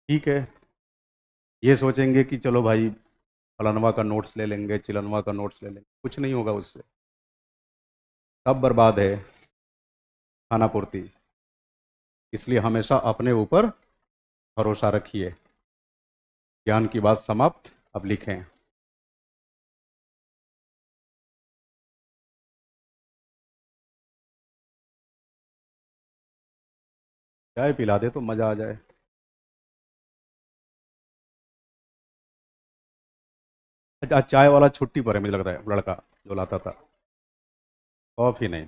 ठीक है, ये सोचेंगे कि चलो भाई फलानवा का नोट्स ले लेंगे, चिलनवा का नोट्स ले लेंगे, कुछ नहीं होगा उससे। सब बर्बाद है, खाना पूर्ति। इसलिए हमेशा अपने ऊपर भरोसा रखिए। ज्ञान की बात समाप्त। अब लिखें। चाय पिला दे तो मजा आ जाए। अच्छा, आज चाय वाला छुट्टी पर है मुझे लग रहा है, लड़का जो लाता था। कॉफी नहीं,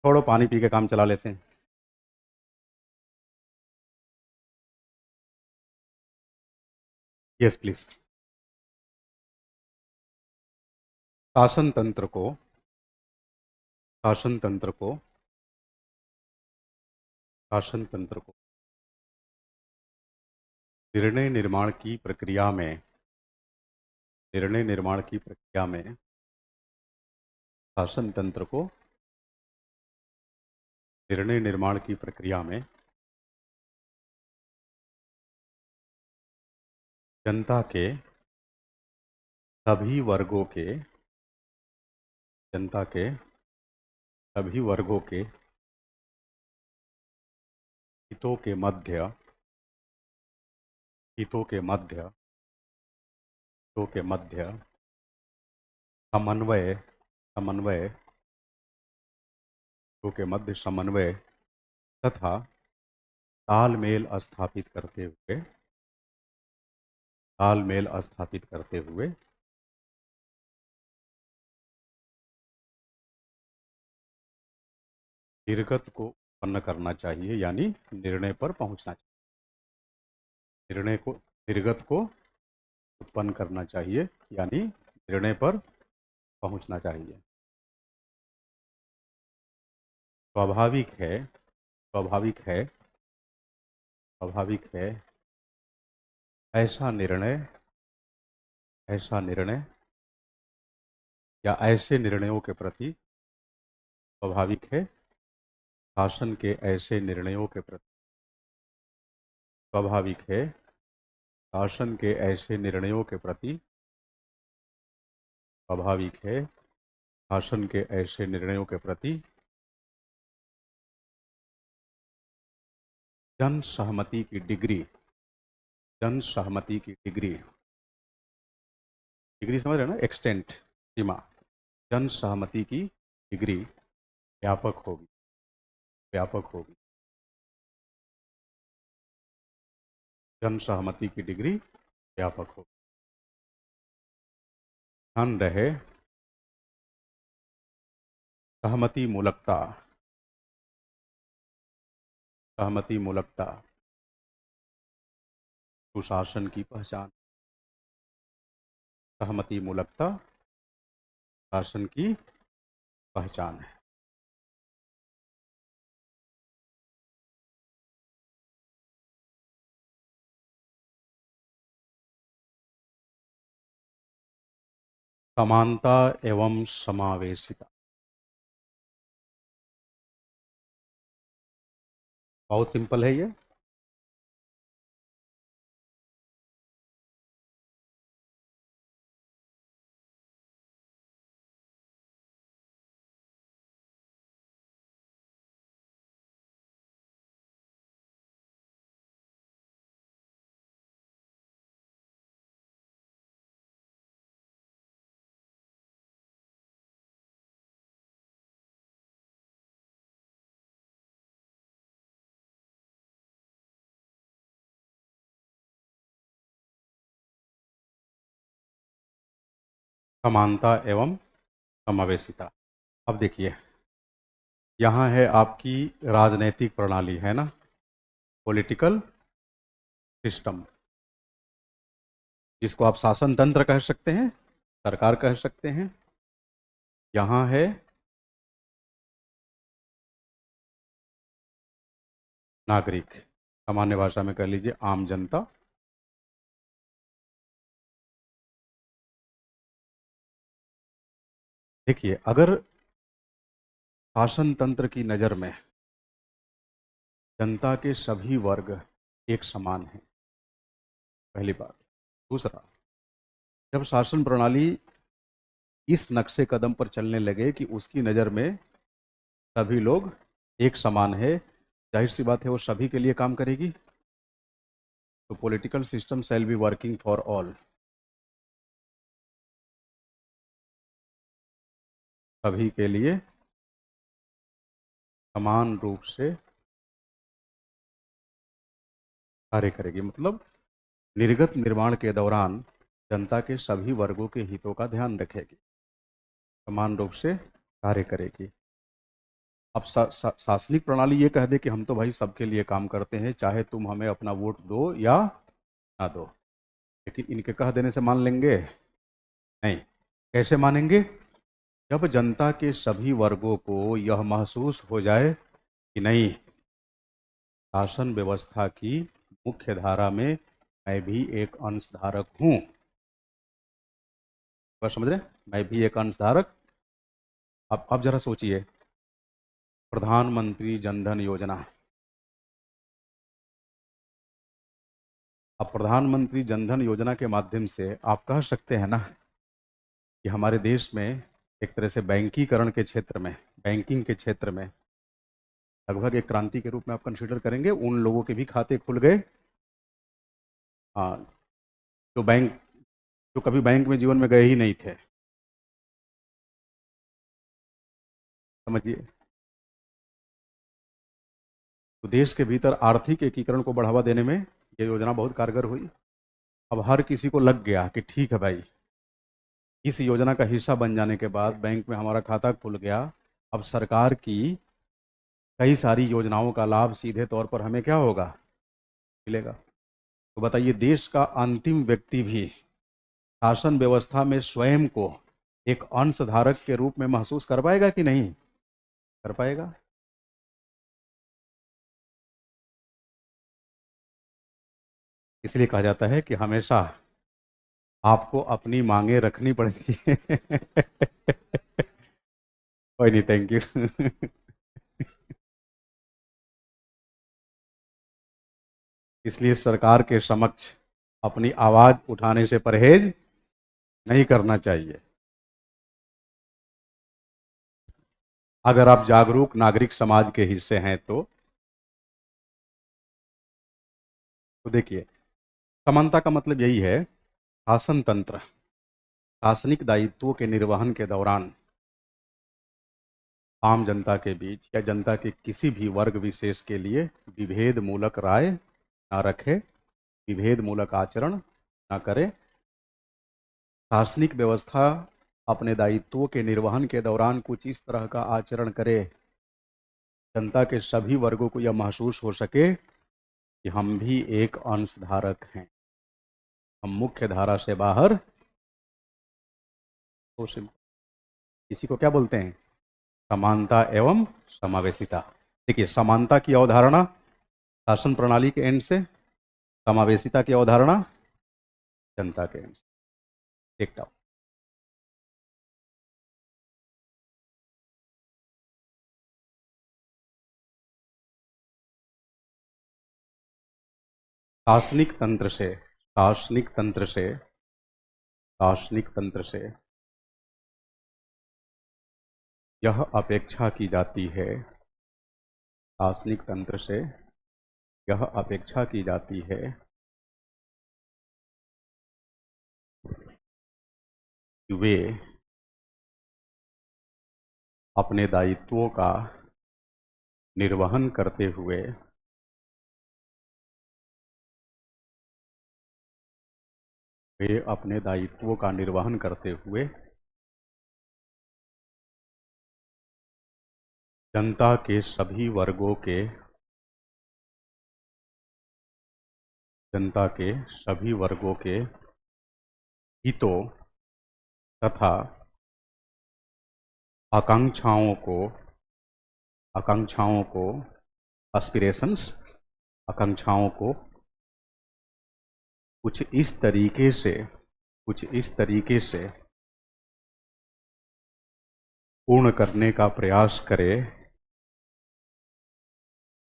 छोड़ो, पानी पी के काम चला लेते हैं। Yes please. शासन तंत्र को, शासन तंत्र को, शासन तंत्र को निर्णय निर्माण की प्रक्रिया में, निर्णय निर्माण की प्रक्रिया में शासन तंत्र को निर्णय निर्माण की प्रक्रिया में जनता के सभी वर्गों के, जनता के सभी वर्गों के हितों के मध्य, हितों के मध्य, हितों के मध्य समन्वय, समन्वय, हितों के मध्य समन्वय तथा तालमेल स्थापित करते हुए, तालमेल स्थापित करते हुए निर्गत को उत्पन्न करना चाहिए, यानी निर्णय पर पहुंचना चाहिए। निर्णय को, निर्गत को उत्पन्न करना चाहिए, यानी निर्णय पर पहुंचना चाहिए। स्वाभाविक है, स्वाभाविक है, स्वाभाविक है, ऐसा निर्णय, ऐसा निर्णय या ऐसे निर्णयों के प्रति, स्वाभाविक है शासन के ऐसे निर्णयों के प्रति, स्वाभाविक है शासन के ऐसे निर्णयों के प्रति, स्वाभाविक है शासन के ऐसे निर्णयों के प्रति जन सहमति की डिग्री, जन सहमति की डिग्री, डिग्री समझ रहे हैं ना, एक्सटेंट, सीमा, जन सहमति की डिग्री व्यापक होगी, व्यापक होगी, जन सहमति की डिग्री व्यापक होगी। ध्यान रहे, सहमति मूलकता, सहमति मूलकता सुशासन की पहचान, सहमति मूलकता शासन की पहचान है। समानता एवं समावेशिता, बहुत सिंपल है ये। समानता एवं समावेशिता। अब देखिए, यहाँ है आपकी राजनैतिक प्रणाली, है ना, पॉलिटिकल सिस्टम, जिसको आप शासन तंत्र कह सकते हैं, सरकार कह सकते हैं। यहाँ है नागरिक, सामान्य भाषा में कह लीजिए आम जनता। देखिए, अगर शासन तंत्र की नज़र में जनता के सभी वर्ग एक समान हैं, पहली बात। दूसरा, जब शासन प्रणाली इस नक्शे कदम पर चलने लगे कि उसकी नज़र में सभी लोग एक समान है, जाहिर सी बात है वो सभी के लिए काम करेगी। तो political system shall be working for all, सभी के लिए समान रूप से कार्य करेगी। मतलब निर्गत निर्माण के दौरान जनता के सभी वर्गों के हितों का ध्यान रखेगी, समान रूप से कार्य करेगी। अब शासनिक प्रणाली ये कह दे कि हम तो भाई सबके लिए काम करते हैं, चाहे तुम हमें अपना वोट दो या ना दो, लेकिन इनके कह देने से मान लेंगे? नहीं। कैसे मानेंगे? जब जनता के सभी वर्गों को यह महसूस हो जाए कि नहीं, शासन व्यवस्था की मुख्य धारा में मैं भी एक अंशधारक हूं। बात समझ रहे? मैं भी एक अंशधारक। अब जरा सोचिए, प्रधानमंत्री जनधन योजना। अब प्रधानमंत्री जनधन योजना के माध्यम से आप कह सकते हैं ना कि हमारे देश में एक तरह से बैंकीकरण के क्षेत्र में, बैंकिंग के क्षेत्र में लगभग एक क्रांति के रूप में आप कंसीडर करेंगे। उन लोगों के भी खाते खुल गए, हाँ, जो कभी बैंक में जीवन में गए ही नहीं थे। समझिए, तो देश के भीतर आर्थिक एकीकरण को बढ़ावा देने में ये योजना बहुत कारगर हुई। अब हर किसी को लग गया कि ठीक है भाई, इस योजना का हिस्सा बन जाने के बाद बैंक में हमारा खाता खुल गया, अब सरकार की कई सारी योजनाओं का लाभ सीधे तौर पर हमें क्या होगा, मिलेगा। तो बताइए, देश का अंतिम व्यक्ति भी शासन व्यवस्था में स्वयं को एक अंशधारक के रूप में महसूस कर पाएगा कि नहीं कर पाएगा? इसलिए कहा जाता है कि हमेशा आपको अपनी मांगे रखनी पड़ेगी। कोई नहीं, थैंक यू। इसलिए सरकार के समक्ष अपनी आवाज उठाने से परहेज नहीं करना चाहिए। अगर आप जागरूक नागरिक समाज के हिस्से हैं तो देखिए, समानता का मतलब यही है, शासन तंत्र शासनिक दायित्वों के निर्वहन के दौरान आम जनता के बीच या जनता के किसी भी वर्ग विशेष के लिए विभेद मूलक राय न रखे, विभेद मूलक आचरण न करे। शासनिक व्यवस्था अपने दायित्वों के निर्वहन के दौरान कुछ इस तरह का आचरण करे, जनता के सभी वर्गों को यह महसूस हो सके कि हम भी एक अंशधारक हैं, हम मुख्य धारा से बाहर। तो इसी को क्या बोलते हैं? समानता एवं समावेशिता। देखिए, समानता की अवधारणा शासन प्रणाली के एंड से, समावेशिता की अवधारणा जनता के एंड से। देखता हूं, दार्शनिक तंत्र से दार्शनिक तंत्र से दार्शनिक तंत्र से यह अपेक्षा की जाती है, दार्शनिक तंत्र से यह अपेक्षा की जाती है कि वे अपने दायित्वों का निर्वहन करते हुए वे अपने दायित्वों का निर्वहन करते हुए जनता के सभी वर्गों के जनता के सभी वर्गों के हितों तथा आकांक्षाओं को आकांक्षाओं को एस्पिरेशंस आकांक्षाओं को कुछ इस तरीके से पूर्ण करने का प्रयास करे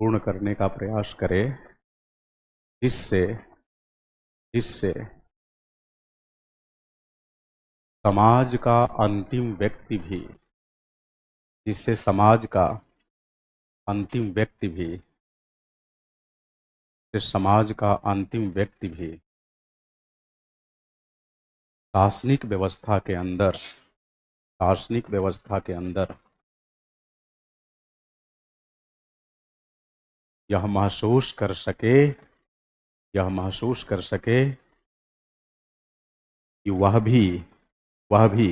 पूर्ण करने का प्रयास करे जिससे जिससे समाज का अंतिम व्यक्ति भी जिससे समाज का अंतिम व्यक्ति भी जिससे समाज का अंतिम व्यक्ति भी दार्शनिक व्यवस्था के अंदर दार्शनिक व्यवस्था के अंदर यह महसूस कर सके यह महसूस कर सके कि वह भी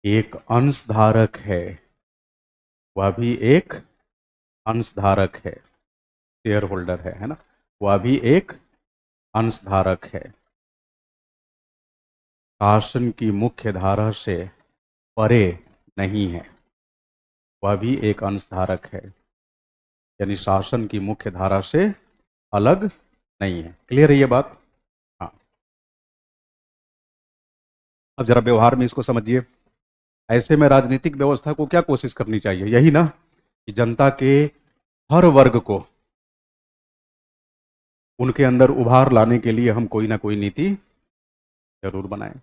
एक अंशधारक है, वह भी एक अंशधारक है, शेयर होल्डर है ना, वह भी एक अंशधारक है, शासन की मुख्य धारा से परे नहीं है, वह भी एक अंशधारक है, यानी शासन की मुख्य धारा से अलग नहीं है। क्लियर है ये बात? हाँ। अब जरा व्यवहार में इसको समझिए। ऐसे में राजनीतिक व्यवस्था को क्या कोशिश करनी चाहिए? यही ना, कि जनता के हर वर्ग को उनके अंदर उभार लाने के लिए हम कोई ना कोई नीति जरूर बनाएं।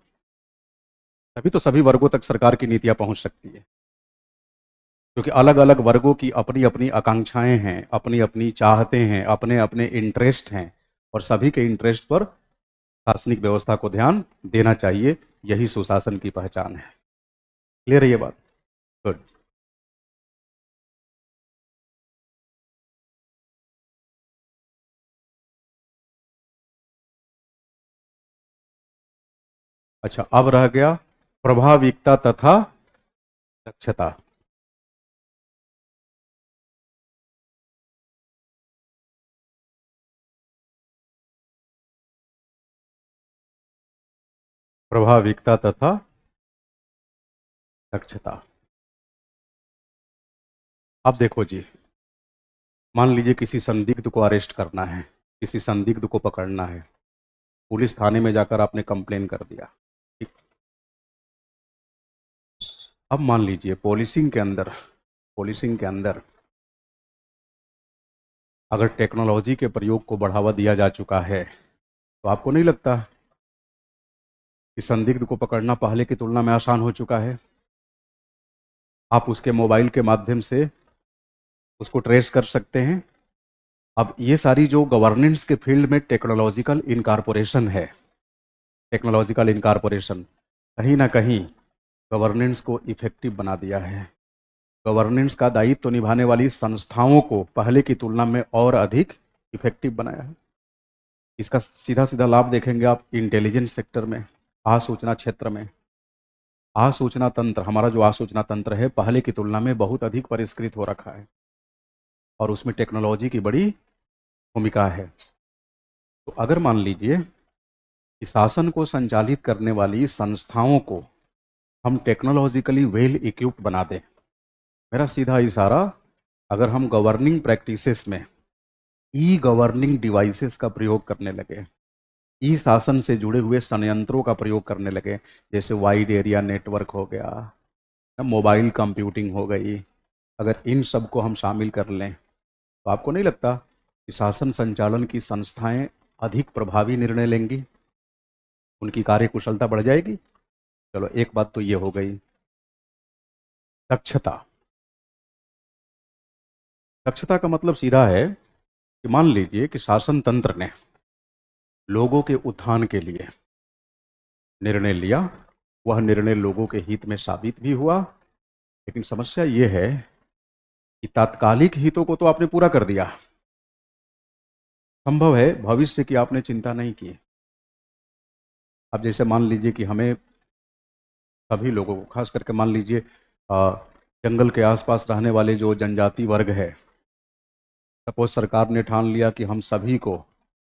तभी तो सभी वर्गों तक सरकार की नीतियां पहुंच सकती है, क्योंकि अलग अलग वर्गों की अपनी अपनी आकांक्षाएं हैं, अपनी अपनी चाहते हैं, अपने अपने इंटरेस्ट हैं, और सभी के इंटरेस्ट पर शासनिक व्यवस्था को ध्यान देना चाहिए। यही सुशासन की पहचान है। क्लियर है ये बात? गुड। अच्छा, अब रह गया प्रभाविकता तथा दक्षता। प्रभाविकता तथा दक्षता। अब देखो जी, मान लीजिए किसी संदिग्ध को अरेस्ट करना है, किसी संदिग्ध को पकड़ना है, पुलिस थाने में जाकर आपने कंप्लेन कर दिया, ठीक। अब मान लीजिए पोलिसिंग के अंदर अगर टेक्नोलॉजी के प्रयोग को बढ़ावा दिया जा चुका है, तो आपको नहीं लगता कि संदिग्ध को पकड़ना पहले की तुलना में आसान हो चुका है? आप उसके मोबाइल के माध्यम से उसको ट्रेस कर सकते हैं। अब ये सारी जो गवर्नेंस के फील्ड में टेक्नोलॉजिकल इनकारपोरेशन कहीं ना कहीं गवर्नेंस को इफेक्टिव बना दिया है। गवर्नेंस का दायित्व तो निभाने वाली संस्थाओं को पहले की तुलना में और अधिक इफेक्टिव बनाया है। इसका सीधा सीधा लाभ देखेंगे आप इंटेलिजेंस सेक्टर में, आसूचना क्षेत्र में। आसूचना तंत्र, हमारा जो आसूचना तंत्र है, पहले की तुलना में बहुत अधिक परिष्कृत हो रखा है और उसमें टेक्नोलॉजी की बड़ी भूमिका है। तो अगर मान लीजिए कि शासन को संचालित करने वाली संस्थाओं को हम टेक्नोलॉजिकली वेल इक्विप्ड बना दें, मेरा सीधा इशारा, अगर हम गवर्निंग प्रैक्टिसेस में ई गवर्निंग डिवाइसेस का प्रयोग करने लगे, ई शासन से जुड़े हुए संयंत्रों का प्रयोग करने लगे, जैसे वाइड एरिया नेटवर्क हो गया, मोबाइल कंप्यूटिंग हो गई, अगर इन सब को हम शामिल कर लें, तो आपको नहीं लगता कि शासन संचालन की संस्थाएं अधिक प्रभावी निर्णय लेंगी, उनकी कार्यकुशलता बढ़ जाएगी? चलो, एक बात तो ये हो गई। दक्षता। दक्षता का मतलब सीधा है कि मान लीजिए कि शासन तंत्र ने लोगों के उत्थान के लिए निर्णय लिया, वह निर्णय लोगों के हित में साबित भी हुआ, लेकिन समस्या यह है कि तात्कालिक हितों को तो आपने पूरा कर दिया, संभव है भविष्य की आपने चिंता नहीं की। अब जैसे मान लीजिए कि हमें सभी लोगों को, खास करके मान लीजिए जंगल के आसपास रहने वाले जो जनजाति वर्ग है, सपोज सरकार ने ठान लिया कि हम सभी को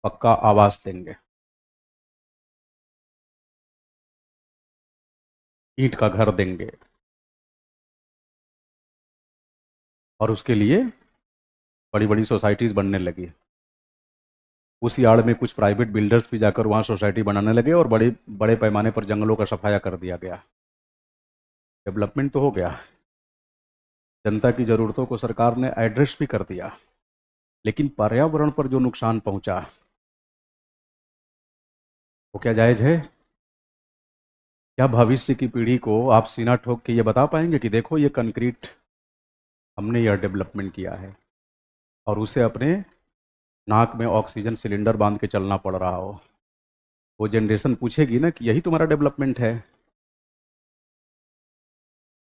पक्का आवास देंगे, ईंट का घर देंगे, और उसके लिए बड़ी बड़ी सोसाइटीज बनने लगी। उसी आड़ में कुछ प्राइवेट बिल्डर्स भी जाकर वहाँ सोसाइटी बनाने लगे और बड़े बड़े पैमाने पर जंगलों का सफाया कर दिया गया। डेवलपमेंट तो हो गया, जनता की ज़रूरतों को सरकार ने एड्रेस भी कर दिया, लेकिन पर्यावरण पर जो नुकसान पहुंचा, वो क्या जायज़ है? क्या भविष्य की पीढ़ी को आप सीना ठोक के ये बता पाएंगे कि देखो ये कंक्रीट हमने यह डेवलपमेंट किया है, और उसे अपने नाक में ऑक्सीजन सिलेंडर बांध के चलना पड़ रहा हो? वो जनरेशन पूछेगी ना कि यही तुम्हारा डेवलपमेंट है,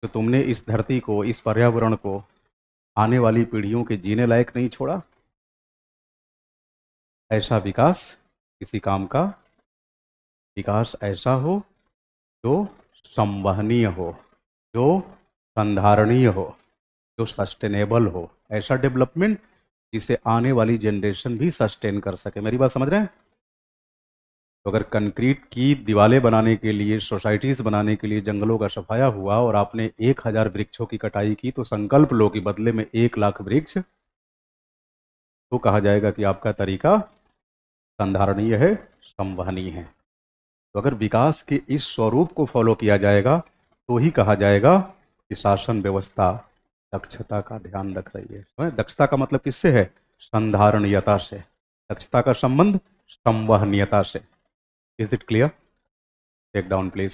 तो तुमने इस धरती को, इस पर्यावरण को आने वाली पीढ़ियों के जीने लायक नहीं छोड़ा। ऐसा विकास किसी काम का, विकास ऐसा हो जो संवहनीय हो, जो संधारणीय हो, जो सस्टेनेबल हो, ऐसा डेवलपमेंट जिसे आने वाली जनरेशन भी सस्टेन कर सके। मेरी बात समझ रहे हैं? तो अगर कंक्रीट की दीवारें बनाने के लिए, सोसाइटीज बनाने के लिए जंगलों का सफाया हुआ और आपने 1,000 वृक्षों की कटाई की, तो संकल्प लो कि बदले में 1,00,000 वृक्ष, तो कहा जाएगा कि आपका तरीका संधारणीय है, संवहनीय है। तो अगर विकास के इस स्वरूप को फॉलो किया जाएगा, तो ही कहा जाएगा कि शासन व्यवस्था दक्षता का ध्यान रख रही है। तो दक्षता का मतलब किससे है? संधारणीयता से। दक्षता का संबंध संवहनीयता से। Is it clear? Take down please.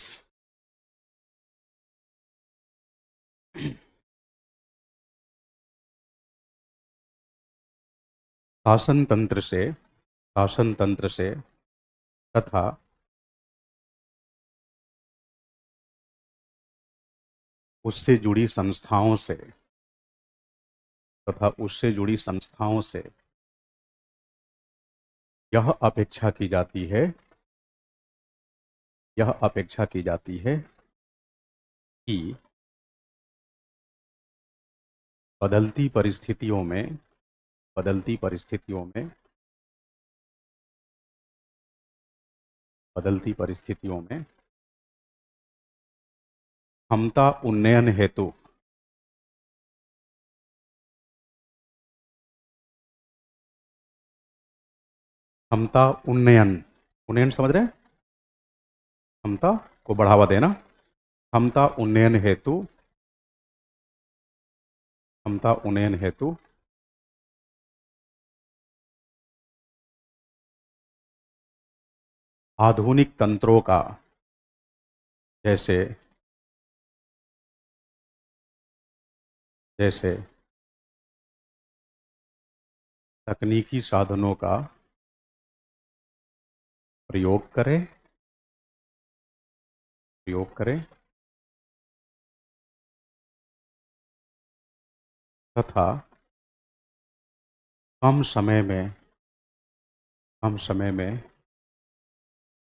शासन तंत्र से तथा उससे जुड़ी संस्थाओं से यह अपेक्षा की जाती है, कि बदलती परिस्थितियों में बदलती परिस्थितियों में बदलती परिस्थितियों में क्षमता उन्नयन हेतु क्षमता उन्नयन, उन्नयन समझ रहे हैं, क्षमता को बढ़ावा देना, क्षमता उन्नयन हेतु, क्षमता उन्नयन हेतु आधुनिक तंत्रों का, जैसे जैसे तकनीकी साधनों का प्रयोग करें, प्रयोग करें तथा कम समय में, कम समय में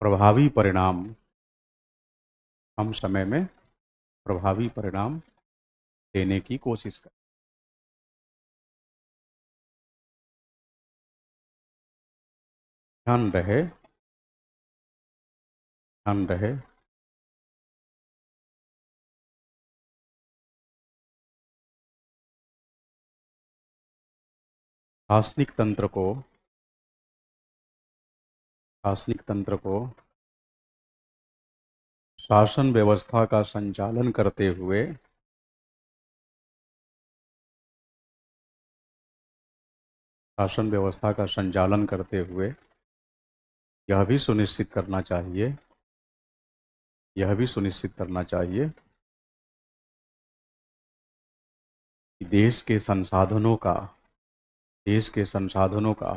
प्रभावी परिणाम, कम समय में प्रभावी परिणाम देने की कोशिश करें। ध्यान रहे, ध्यान रहे शासनिक तंत्र को, शासनिक तंत्र को शासन व्यवस्था का संचालन करते हुए, शासन व्यवस्था का संचालन करते हुए यह भी सुनिश्चित करना चाहिए, यह भी सुनिश्चित करना चाहिए कि देश के संसाधनों का, देश के संसाधनों का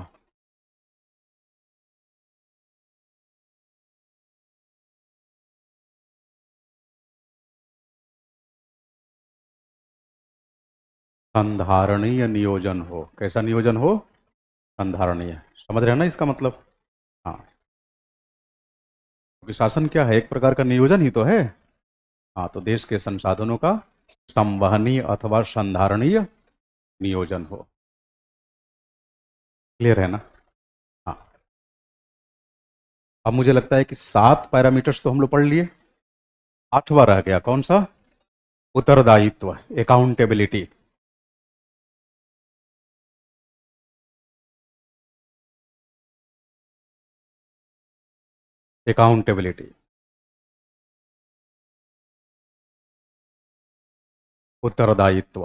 संधारणीय नियोजन हो। कैसा नियोजन हो? संधारणीय। समझ रहे हैं ना इसका मतलब? हाँ, क्योंकि शासन क्या है, एक प्रकार का नियोजन ही तो है। हाँ, तो देश के संसाधनों का संवहनीय अथवा संधारणीय नियोजन हो। क्लियर है ना? हाँ, अब मुझे लगता है कि 7 पैरामीटर्स तो हम लोग पढ़ लिए, 8वां रह गया। कौन सा? उत्तरदायित्व, अकाउंटेबिलिटी। अकाउंटेबिलिटी, उत्तरदायित्व।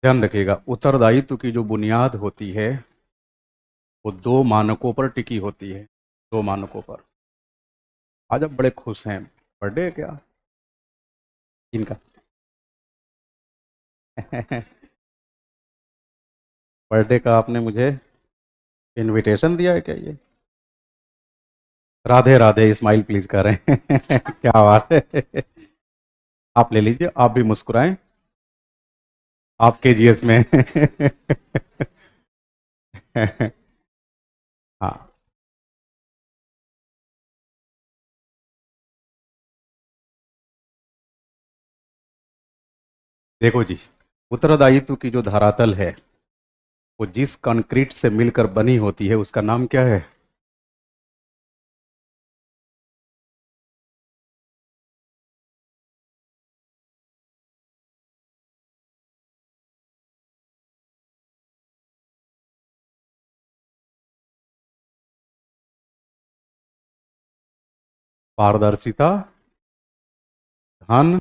ध्यान रखिएगा, उत्तरदायित्व की जो बुनियाद होती है वो 2 मानकों पर टिकी होती है, 2 मानकों पर। आज आप बड़े खुश हैं, बर्थडे है क्या इनका? बर्थडे का आपने मुझे इनविटेशन दिया है क्या ये? राधे राधे, स्माइल प्लीज करें। क्या बात है। आप ले लीजिए, आप भी मुस्कुराएं, आप केजीएस में। हाँ, देखो जी, उत्तरदायित्व की जो धरातल है वो जिस कंक्रीट से मिलकर बनी होती है उसका नाम क्या है? पारदर्शिता, धन,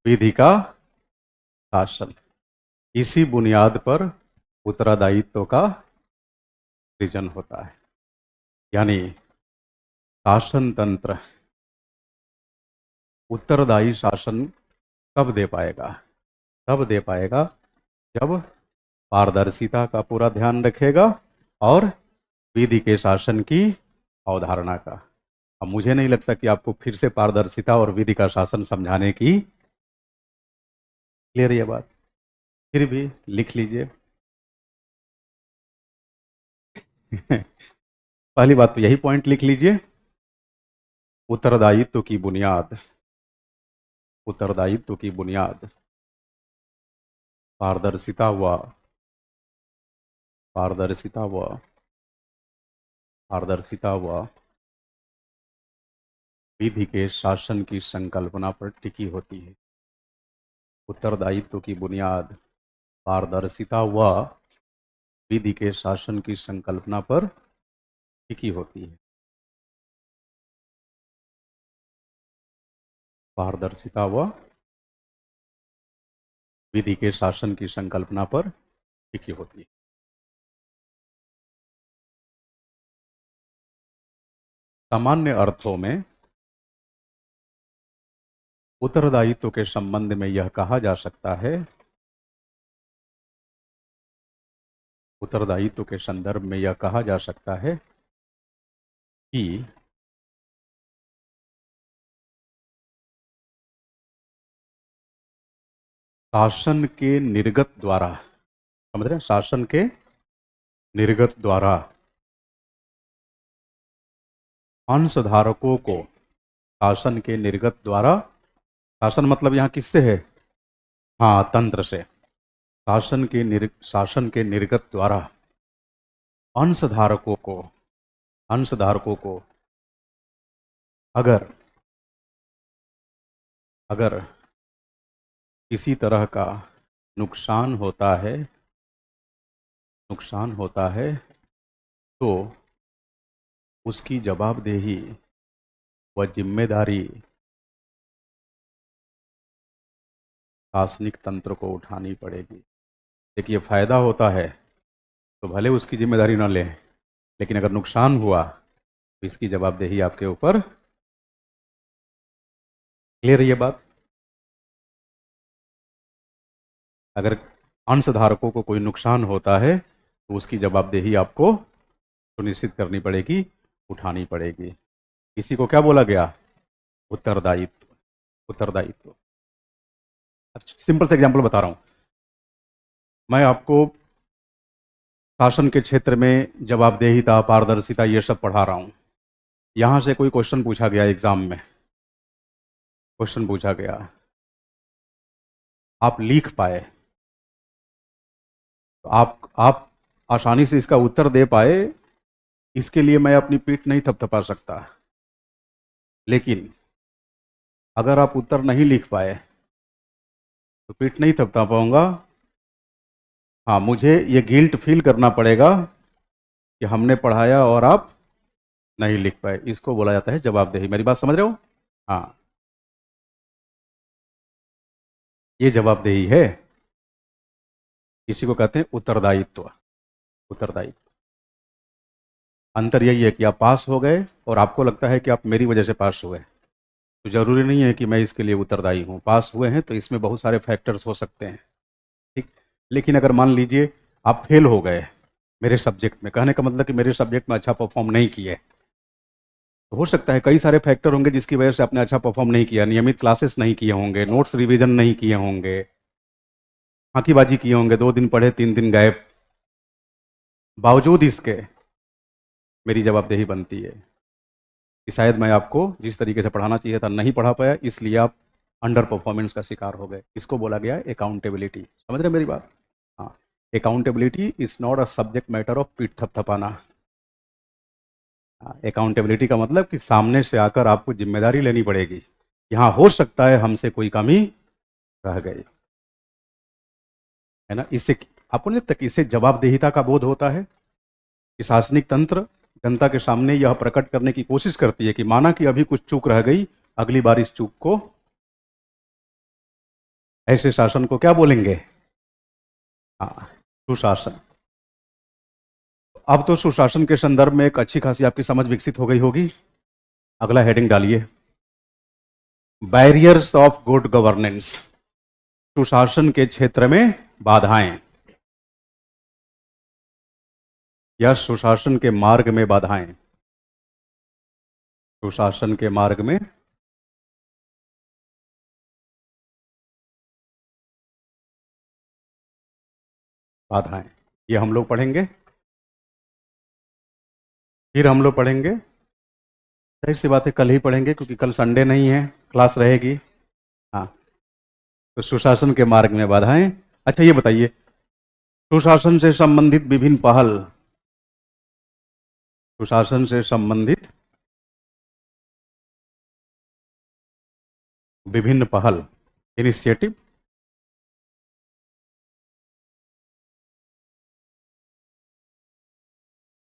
विधि का शासन। इसी बुनियाद पर उत्तरदायित्व का सृजन होता है। यानी शासन तंत्र उत्तरदायी शासन कब दे पाएगा? तब दे पाएगा जब पारदर्शिता का पूरा ध्यान रखेगा और विधि के शासन की अवधारणा का। अब मुझे नहीं लगता कि आपको फिर से पारदर्शिता और विधि का शासन समझाने की, क्लियर ये बात? फिर भी लिख लीजिए। पहली बात तो यही पॉइंट लिख लीजिए, उत्तरदायित्व की बुनियाद, उत्तरदायित्व की बुनियाद पारदर्शिता व, पारदर्शिता व, पारदर्शिता व विधि के शासन की संकल्पना पर टिकी होती है। उत्तरदायित्व की बुनियाद पारदर्शिता व विधि के शासन की संकल्पना पर फीकी होती है। पारदर्शिता व विधि के शासन की संकल्पना पर फीकी होती है। सामान्य अर्थों में उत्तरदायित्व के संबंध में यह कहा जा सकता है, उत्तरदायित्व के संदर्भ में यह कहा जा सकता है कि शासन के निर्गत द्वारा, समझ रहे हैं, शासन के निर्गत द्वारा अंशधारकों को, शासन के निर्गत द्वारा, शासन मतलब यहां किससे है? हाँ, तंत्र से। शासन के निर्गत द्वारा अंशधारकों को, अंशधारकों को अगर अगर किसी तरह का नुकसान होता है, नुकसान होता है तो उसकी जवाबदेही व जिम्मेदारी शासनिक तंत्र को उठानी पड़ेगी। देखिए, फायदा होता है तो भले उसकी जिम्मेदारी ना लें, लेकिन अगर नुकसान हुआ तो इसकी जवाबदेही आपके ऊपर। क्लियर है ये बात? अगर अंशधारकों को कोई नुकसान होता है तो उसकी जवाबदेही आपको सुनिश्चित करनी पड़ेगी, उठानी पड़ेगी। इसी को क्या बोला गया? उत्तरदायित्व। उत्तरदायित्व। अच्छा, सिंपल से एग्जांपल बता रहा हूं मैं आपको। शासन के क्षेत्र में जवाबदेहिता, पारदर्शिता, ये सब पढ़ा रहा हूं। यहां से कोई क्वेश्चन पूछा गया एग्जाम में, क्वेश्चन पूछा गया, आप लिख पाए तो आप आसानी से इसका उत्तर दे पाए, इसके लिए मैं अपनी पीठ नहीं थपथपा सकता। लेकिन अगर आप उत्तर नहीं लिख पाए तो पीठ नहीं थपथपा पाऊंगा। हाँ, मुझे ये गिल्ट फील करना पड़ेगा कि हमने पढ़ाया और आप नहीं लिख पाए। इसको बोला जाता है जवाबदेही। मेरी बात समझ रहे हो? हाँ, ये जवाबदेही है। इसी को कहते हैं उत्तरदायित्व। उत्तरदायित्व। अंतर यही है कि आप पास हो गए और आपको लगता है कि आप मेरी वजह से पास हुए, तो जरूरी नहीं है कि मैं इसके लिए उत्तरदायी हूँ। पास हुए हैं तो इसमें बहुत सारे फैक्टर्स हो सकते हैं, ठीक। लेकिन अगर मान लीजिए आप फेल हो गए मेरे सब्जेक्ट में, कहने का मतलब कि मेरे सब्जेक्ट में अच्छा परफॉर्म नहीं किए, तो हो सकता है कई सारे फैक्टर होंगे जिसकी वजह से आपने अच्छा परफॉर्म नहीं किया। नियमित क्लासेस नहीं किए होंगे, नोट्स रिवीजन नहीं किए होंगे, फांकीबाजी किए होंगे, 2 दिन पढ़े 3 दिन गए। बावजूद इसके मेरी जवाबदेही बनती है कि शायद मैं आपको जिस तरीके से पढ़ाना चाहिए था नहीं पढ़ा पाया, इसलिए आप अंडर परफॉर्मेंस का शिकार हो गए। इसको बोला गया अकाउंटेबिलिटी। समझ रहे हैं मेरी बात? हाँ, accountability is not a subject matter of पीठ थपथपाना। अकाउंटेबिलिटी का मतलब कि सामने से आकर आपको जिम्मेदारी लेनी पड़ेगी। यहाँ हो सकता है हमसे कोई कमी रह गई, है ना। इससे आपको नहीं लगता कि इससे जवाबदेहिता का बोध होता है कि शासनिक तंत्र जनता के सामने यह प्रकट करने की कोशिश करती है कि माना कि अभी कुछ चूक रह गई, अगली बार इस चूक को, ऐसे शासन को क्या बोलेंगे? हाँ, सुशासन। अब तो सुशासन के संदर्भ में एक अच्छी खासी आपकी समझ विकसित हो गई होगी। अगला हेडिंग डालिए, बैरियर्स ऑफ गुड गवर्नेंस। सुशासन के क्षेत्र में बाधाएं या सुशासन के मार्ग में बाधाएं। सुशासन के मार्ग में बाधाएं, ये हम लोग पढ़ेंगे। फिर हम लोग पढ़ेंगे, जाहिर सी बात है कल ही पढ़ेंगे क्योंकि कल संडे नहीं है, क्लास रहेगी। हाँ, तो सुशासन के मार्ग में बाधाएं। अच्छा, ये बताइए, सुशासन से संबंधित विभिन्न पहल, सुशासन से संबंधित विभिन्न पहल, इनिशिएटिव,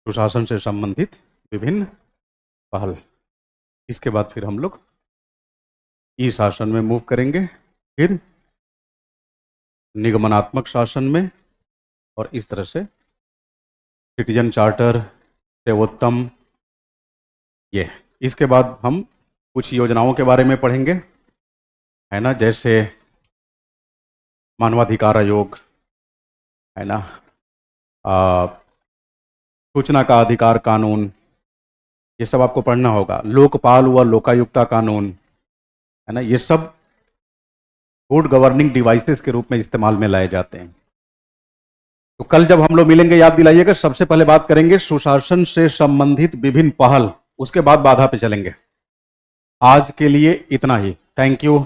सुशासन से संबंधित विभिन्न पहल। इसके बाद फिर हम लोग ई शासन में मूव करेंगे, फिर निगमनात्मक शासन में, और इस तरह से सिटीजन चार्टर, सेवोत्तम, ये। इसके बाद हम कुछ योजनाओं के बारे में पढ़ेंगे, है ना, जैसे मानवाधिकार आयोग, है ना, सूचना का अधिकार कानून, ये सब आपको पढ़ना होगा। लोकपाल व लोकायुक्ता कानून, है ना, ये सब गुड गवर्निंग डिवाइसेस के रूप में इस्तेमाल में लाए जाते हैं। तो कल जब हम लोग मिलेंगे याद दिलाइएगा, सबसे पहले बात करेंगे सुशासन से संबंधित विभिन्न पहल, उसके बाद बाधा पे चलेंगे। आज के लिए इतना ही। Thank you.